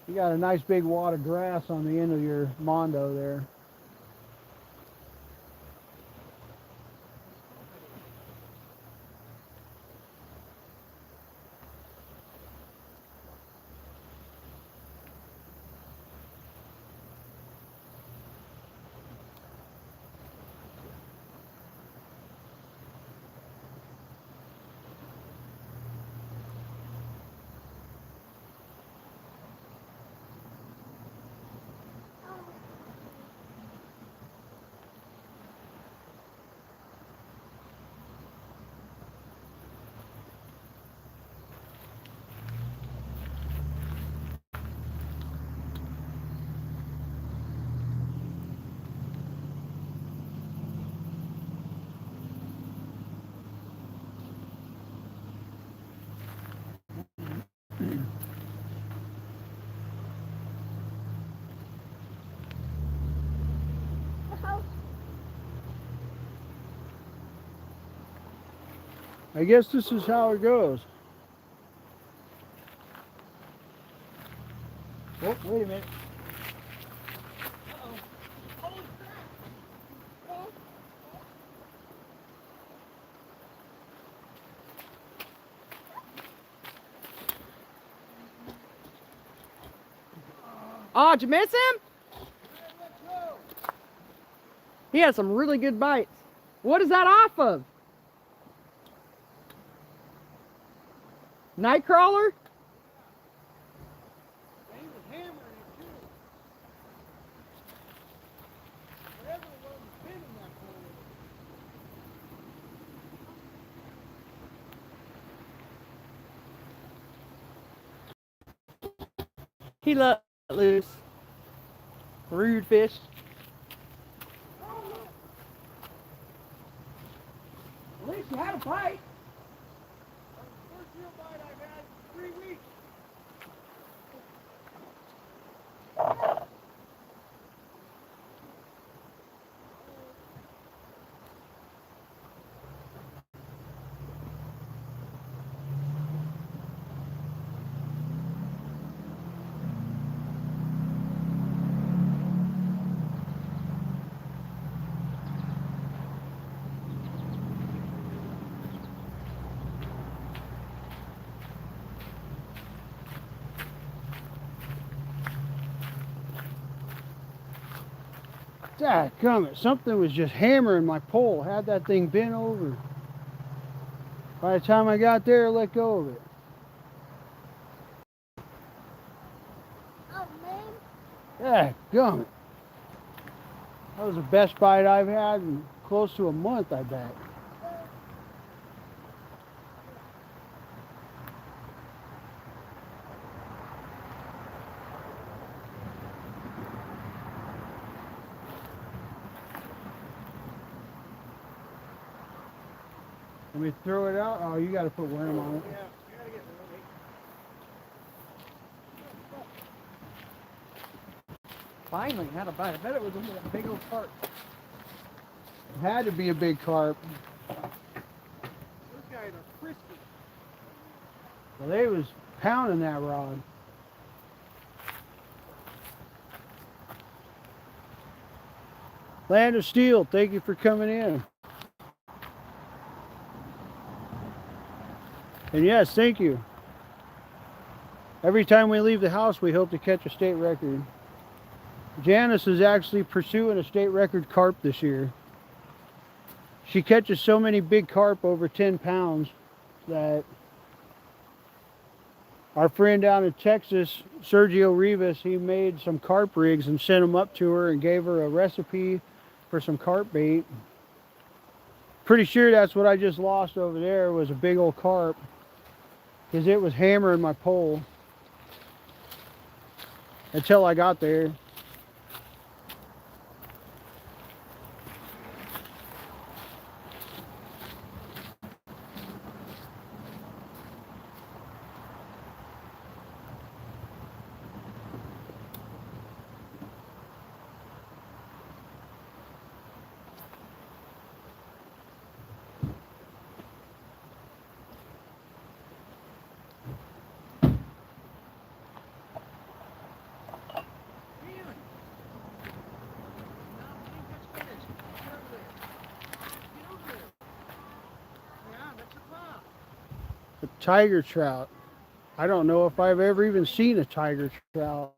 You got a nice big wad of grass on the end of your mondo there. I guess this is how it goes. Oh, wait a minute. Oh, did you miss him? He had some really good bites. What is that off of? Nightcrawler? He was hammering it too. Whatever it was pinning that pole. He let loose. Rude fish. At least you had a bite. First real bite I've had in 3 weeks. Dadgummit, something was just hammering my pole. Had that thing bent over. By the time I got there, I let go of it. Oh, man. Dadgummit. That was the best bite I've had in close to a month, I bet. Let me throw it out. Oh, you got to put worm on it. Yeah, you gotta get moving. Finally had a bite. I bet it was a big old carp. It had to be a big carp. Those guys are crispy. Well, they was pounding that rod. Land of Steel, thank you for coming in. And yes, thank you. Every time we leave the house, we hope to catch a state record. Janice is actually pursuing a state record carp this year. She catches so many big carp over 10 pounds that our friend down in Texas, Sergio Rivas, he made some carp rigs and sent them up to her and gave her a recipe for some carp bait. Pretty sure that's what I just lost over there was a big old carp, because it was hammering my pole until I got there. A tiger trout. I don't know if I've ever even seen a tiger trout.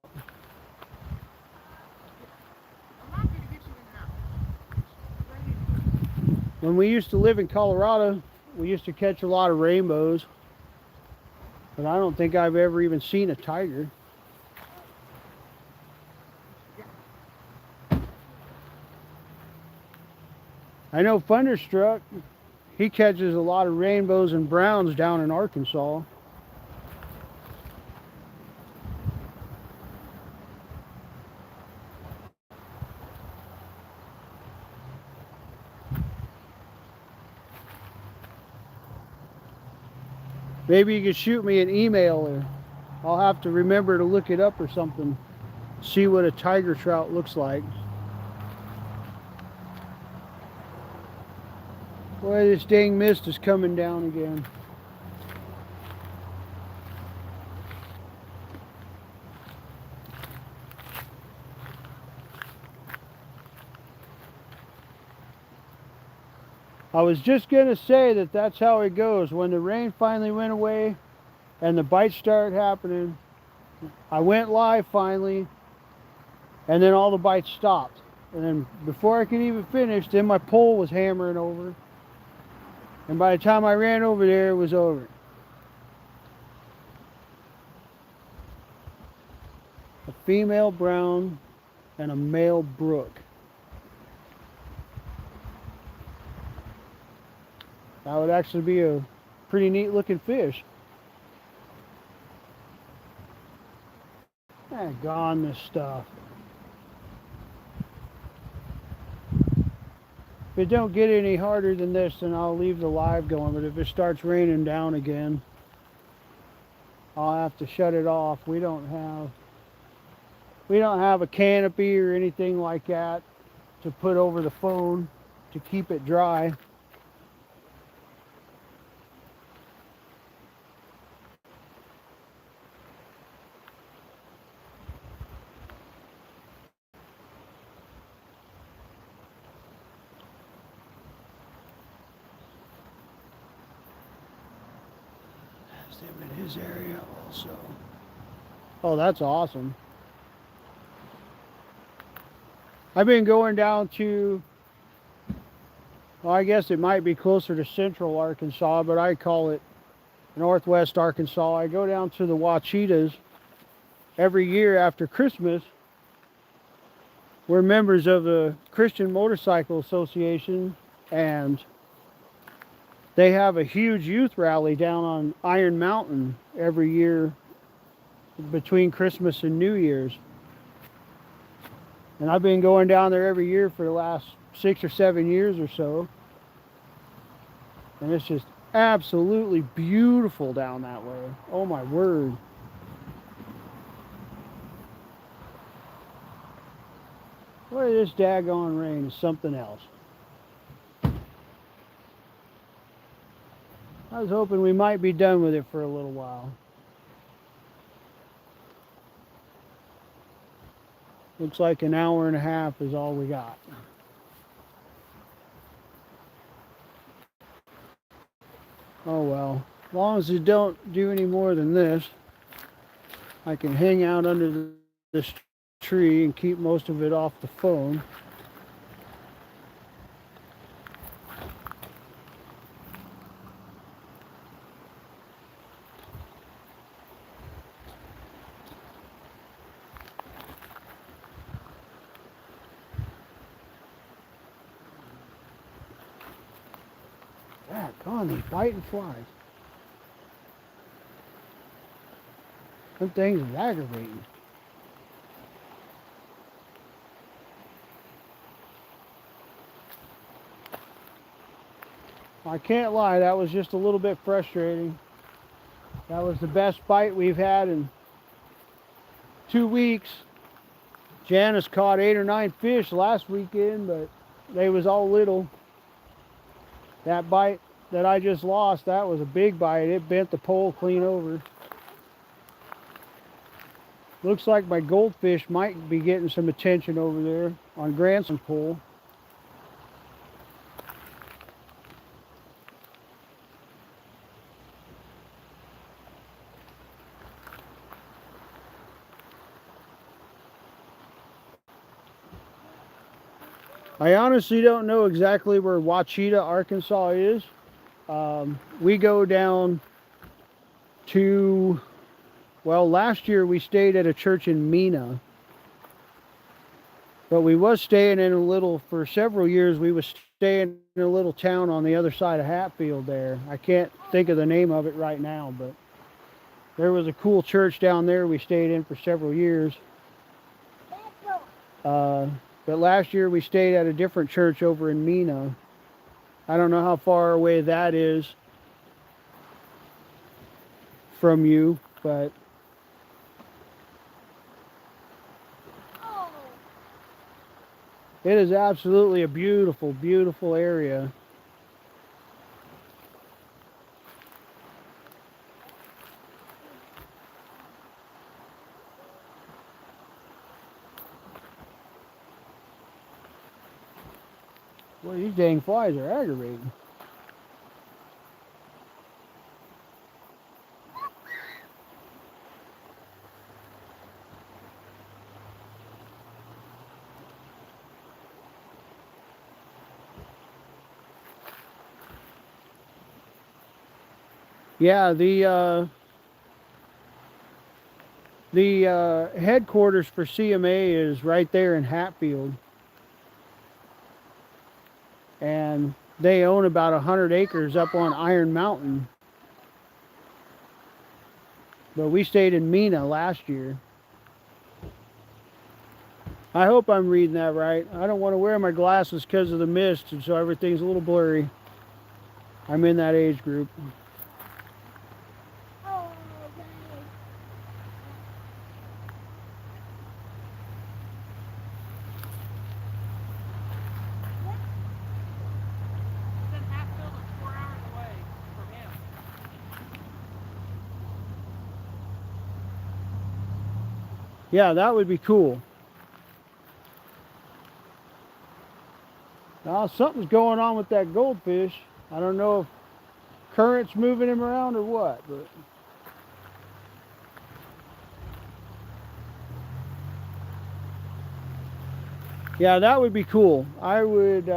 When we used to live in Colorado, we used to catch a lot of rainbows, but I don't think I've ever even seen a tiger. I know Thunderstruck, he catches a lot of rainbows and browns down in Arkansas. Maybe you could shoot me an email, or I'll have to remember to look it up or something. See what a tiger trout looks like. Boy, this dang mist is coming down again. I was just going to say that that's how it goes. When the rain finally went away and the bites started happening, I went live finally, and then all the bites stopped. And then before I could even finish, then my pole was hammering over. And by the time I ran over there, it was over. A female brown and a male brook. That would actually be a pretty neat looking fish. Gone this stuff. If it don't get any harder than this, then I'll leave the live going. But if it starts raining down again, I'll have to shut it off. We don't have a canopy or anything like that to put over the phone to keep it dry. Them in his area also. Oh, that's awesome. I've been going down to, well, I guess it might be closer to central Arkansas, but I call it northwest Arkansas. I go down to the Wachitas every year after Christmas. We're members of the Christian Motorcycle Association, and they have a huge youth rally down on Iron Mountain every year between Christmas and New Year's. And I've been going down there every year for the last 6 or 7 years or so. And it's just absolutely beautiful down that way. Oh my word. Boy, this daggone rain is something else. I was hoping we might be done with it for a little while. Looks like an hour and a half is all we got. Oh well, as long as you don't do any more than this, I can hang out under this tree and keep most of it off the phone. God, these biting flies. Them things is aggravating. I can't lie, that was just a little bit frustrating. That was the best bite we've had in 2 weeks. Janice caught 8 or 9 fish last weekend, but they was all little. That bite that I just lost, that was a big bite. It bent the pole clean over. Looks like my goldfish might be getting some attention over there on Granson's pole. I honestly don't know exactly where Wachita, Arkansas is. We go down to, well, last year we stayed at a church in Mena. But we was staying in a little, for several years, we was staying in a little town on the other side of Hatfield there. I can't think of the name of it right now, but there was a cool church down there we stayed in for several years. But last year we stayed at a different church over in Mena. I don't know how far away that is from you, but it is absolutely a beautiful, beautiful area. Boy, these dang flies are aggravating. Yeah, the headquarters for CMA is right there in Hatfield, and they own about 100 acres up on Iron Mountain. But we stayed in Mina last year. I hope I'm reading that right. I don't want to wear my glasses because of the mist, and so everything's a little blurry. I'm in that age group. Oh, Then Hatfield is 4 hours away from him. Yeah, that would be cool. Now, something's going on with that goldfish. I don't know if current's moving him around or what, but yeah, that would be cool. I would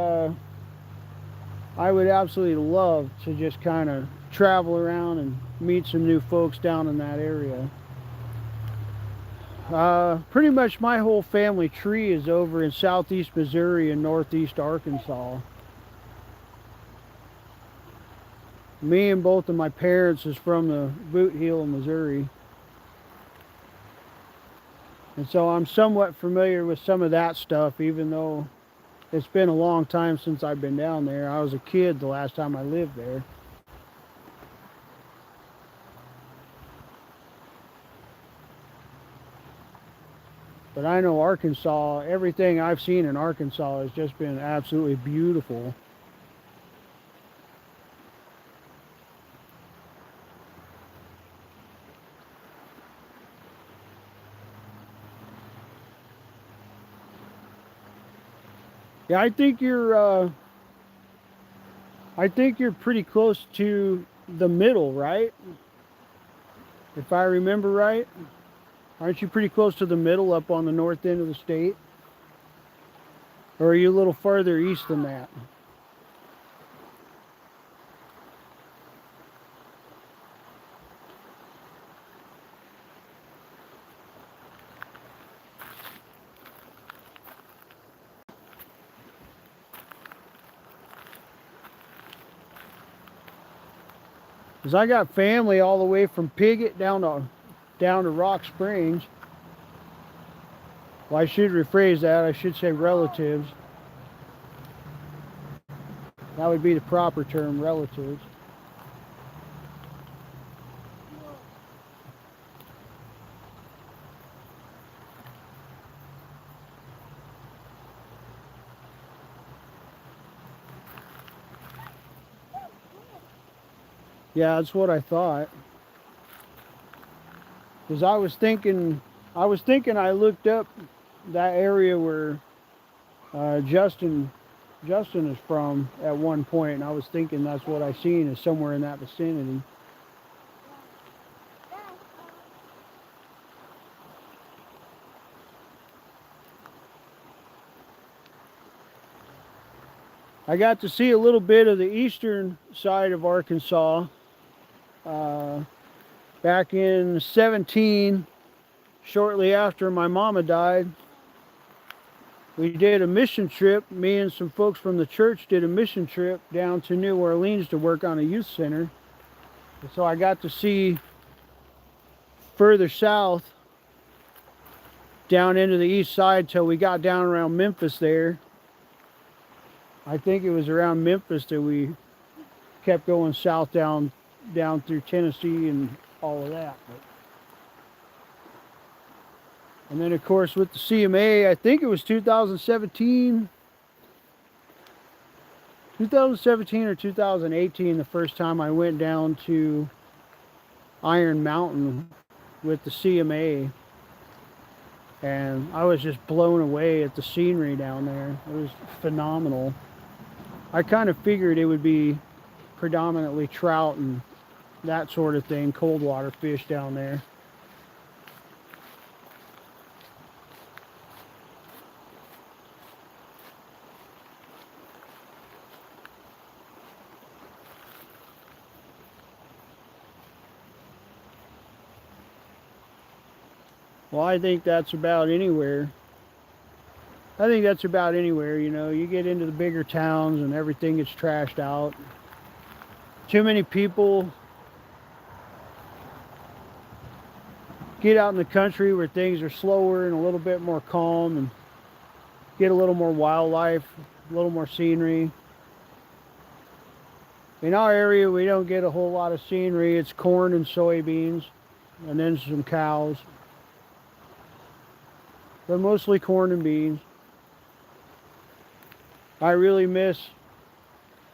absolutely love to just kind of travel around and meet some new folks down in that area. Pretty much my whole family tree is over in southeast Missouri and northeast Arkansas. Me and both of my parents is from the Boot Heel, Missouri. And so I'm somewhat familiar with some of that stuff, even though it's been a long time since I've been down there. I was a kid the last time I lived there. But I know Arkansas, everything I've seen in Arkansas has just been absolutely beautiful. Yeah, I think you're pretty close to the middle, right? If I remember right. Aren't you pretty close to the middle up on the north end of the state? Or are you a little farther east than that? Because I got family all the way from Piggott down to Rock Springs. Well, I should rephrase that. I should say relatives. That would be the proper term, relatives. Yeah, that's what I thought. Because I was thinking I looked up that area where Justin is from at one point, and I was thinking that's what I seen is somewhere in that vicinity. I got to see a little bit of the eastern side of Arkansas back in 17, shortly after my mama died. We did a mission trip. Me and some folks from the church did a mission trip down to New Orleans to work on a youth center. And so I got to see further south down into the east side till we got down around Memphis there. I think it was around Memphis that we kept going south down through Tennessee and all of that. And then of course with the CMA, I think it was 2017 or 2018 the first time I went down to Iron Mountain with the CMA. And I was just blown away at the scenery down there. It was phenomenal. I kind of figured it would be predominantly trout and that sort of thing, cold water fish down there. Well, I think that's about anywhere. I think that's about anywhere, you know. You get into the bigger towns and everything gets trashed out. Too many people get out in the country where things are slower and a little bit more calm and get a little more wildlife, a little more scenery. In our area, we don't get a whole lot of scenery. It's corn and soybeans and then some cows. But mostly corn and beans. I really miss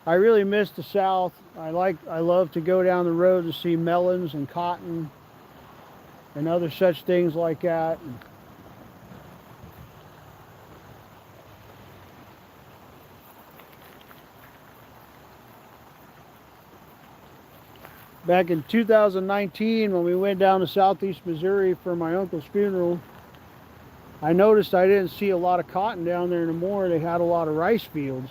the South. I love to go down the road to see melons and cotton and other such things like that. Back in 2019, when we went down to southeast Missouri for my uncle's funeral, I noticed I didn't see a lot of cotton down there anymore. They had a lot of rice fields.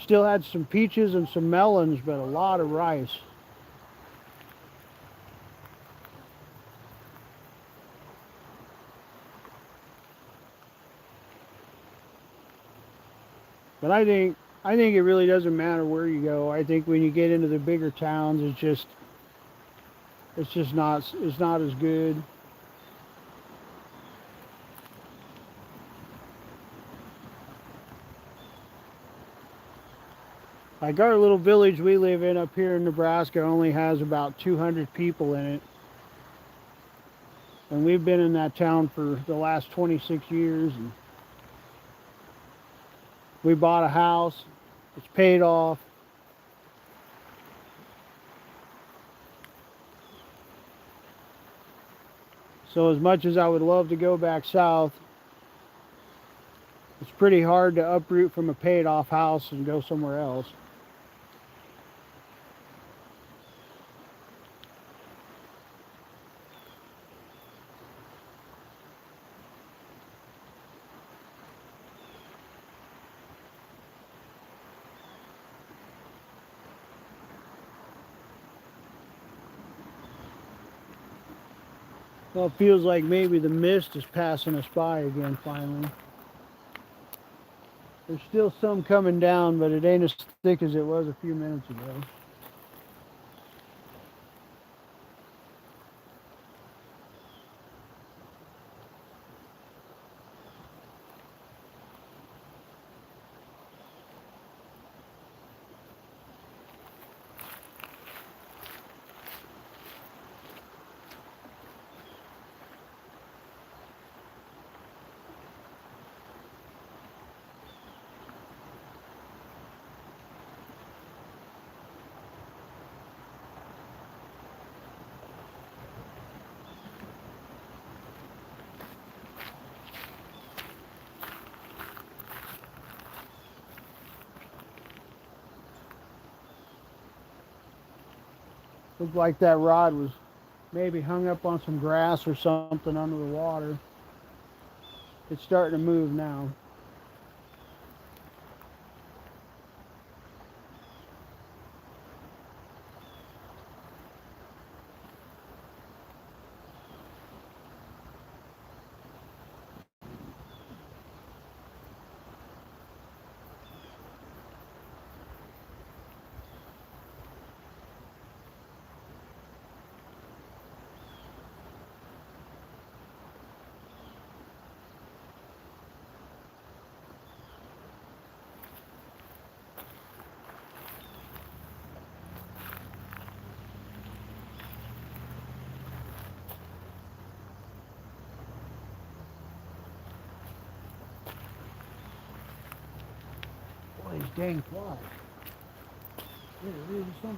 Still had some peaches and some melons, but a lot of rice. But I think it really doesn't matter where you go. I think when you get into the bigger towns, it's not as good. Like our little village we live in up here in Nebraska only has about 200 people in it. And we've been in that town for the last 26 years. And we bought a house. It's paid off. So as much as I would love to go back south, it's pretty hard to uproot from a paid off house and go somewhere else. Well, it feels like maybe the mist is passing us by again finally. There's still some coming down, but it ain't as thick as it was a few minutes ago. Looked like that rod was maybe hung up on some grass or something under the water. It's starting to move now. Boy, these dang flies. They're really something.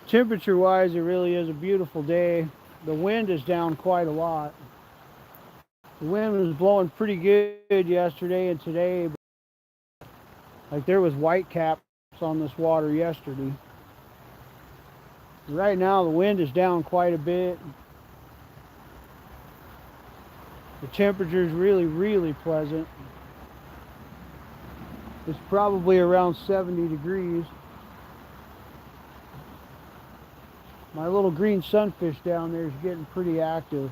Temperature wise, it really is a beautiful day. The wind is down quite a lot. The wind was blowing pretty good yesterday and today. Like there was white caps on this water yesterday. Right now the wind is down quite a bit. The temperature is really pleasant. It's probably around 70 degrees. My little green sunfish down there is getting pretty active.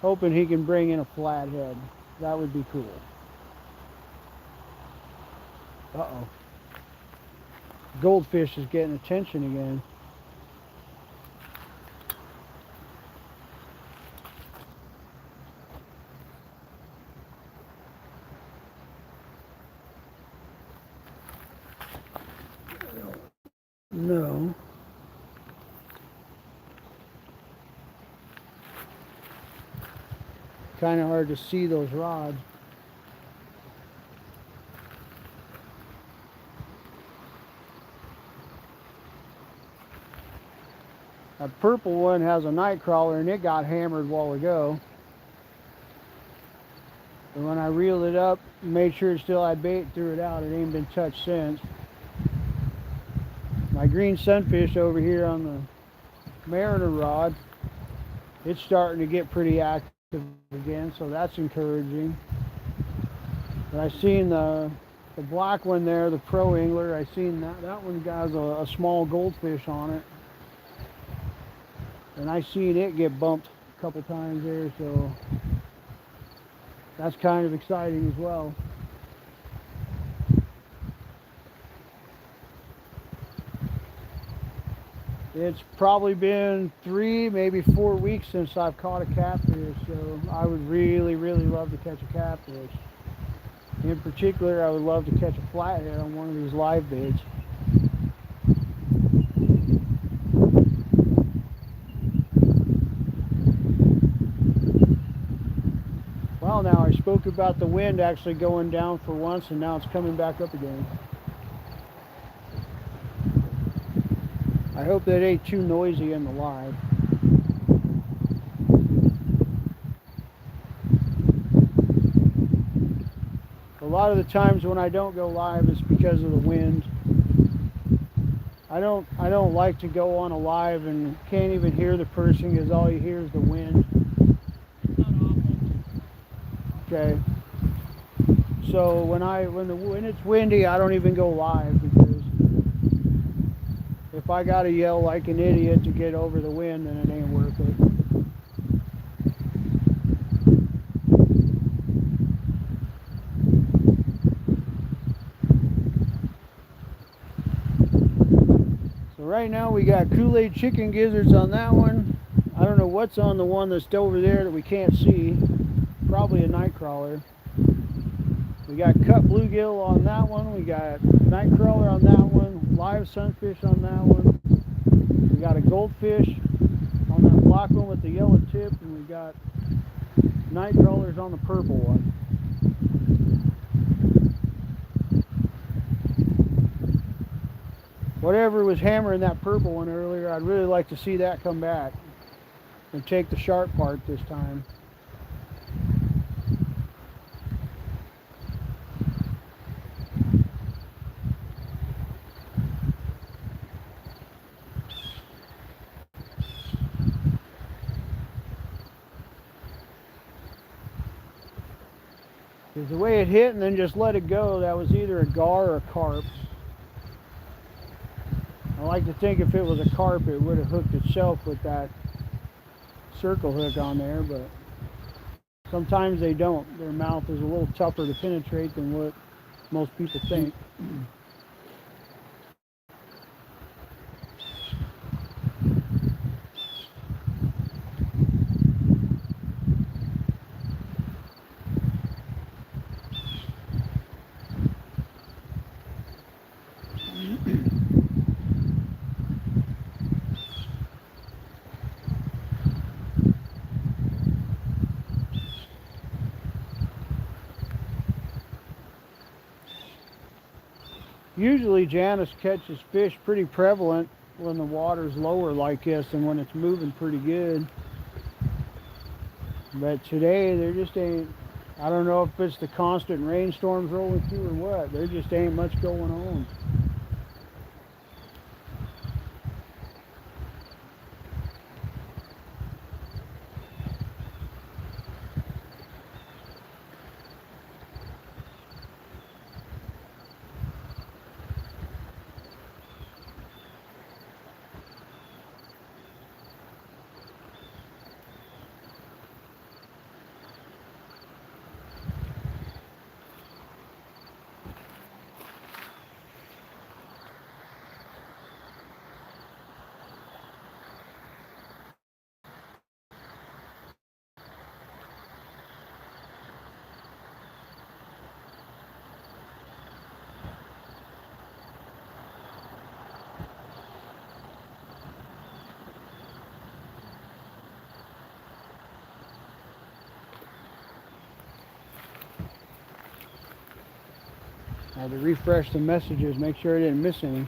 Hoping he can bring in a flathead. That would be cool. Uh-oh. Goldfish is getting attention again. No. Kind of hard to see those rods. That purple one has a night crawler and it got hammered a while ago. And when I reeled it up, made sure it still had bait, threw it out. It ain't been touched since. My green sunfish over here on the Mariner rod, it's starting to get pretty active again, so that's encouraging. But I seen the black one there, the Pro Angler. I seen that one has a small goldfish on it, and I seen it get bumped a couple times there, so that's kind of exciting as well. It's probably been 3, maybe 4 weeks since I've caught a catfish, so I would really love to catch a catfish. In particular, I would love to catch a flathead on one of these live baits. Well, now I spoke about the wind actually going down for once, and now it's coming back up again. I hope that ain't too noisy in the live. A lot of the times when I don't go live, it's because of the wind. I don't like to go on a live and can't even hear the person because all you hear is the wind. Okay. So when it's windy, I don't even go live because if I gotta yell like an idiot to get over the wind, then it ain't worth it. So right now we got Kool-Aid chicken gizzards on that one. I don't know what's on the one that's over there that we can't see. Probably a night crawler. We got cut bluegill on that one. We got night crawler on that one. Live sunfish on that one. We got a goldfish on that black one with the yellow tip, and we got night crawlers on the purple one. Whatever was hammering that purple one earlier, I'd really like to see that come back and take the sharp part this time. Because the way it hit and then just let it go, that was either a gar or a carp. I like to think if it was a carp, it would have hooked itself with that circle hook on there, but sometimes they don't. Their mouth is a little tougher to penetrate than what most people think. Usually Janice catches fish pretty prevalent when the water's lower like this and when it's moving pretty good. But today there just ain't, I don't know if it's the constant rainstorms rolling through or what, there just ain't much going on. I had to refresh the messages, make sure I didn't miss any.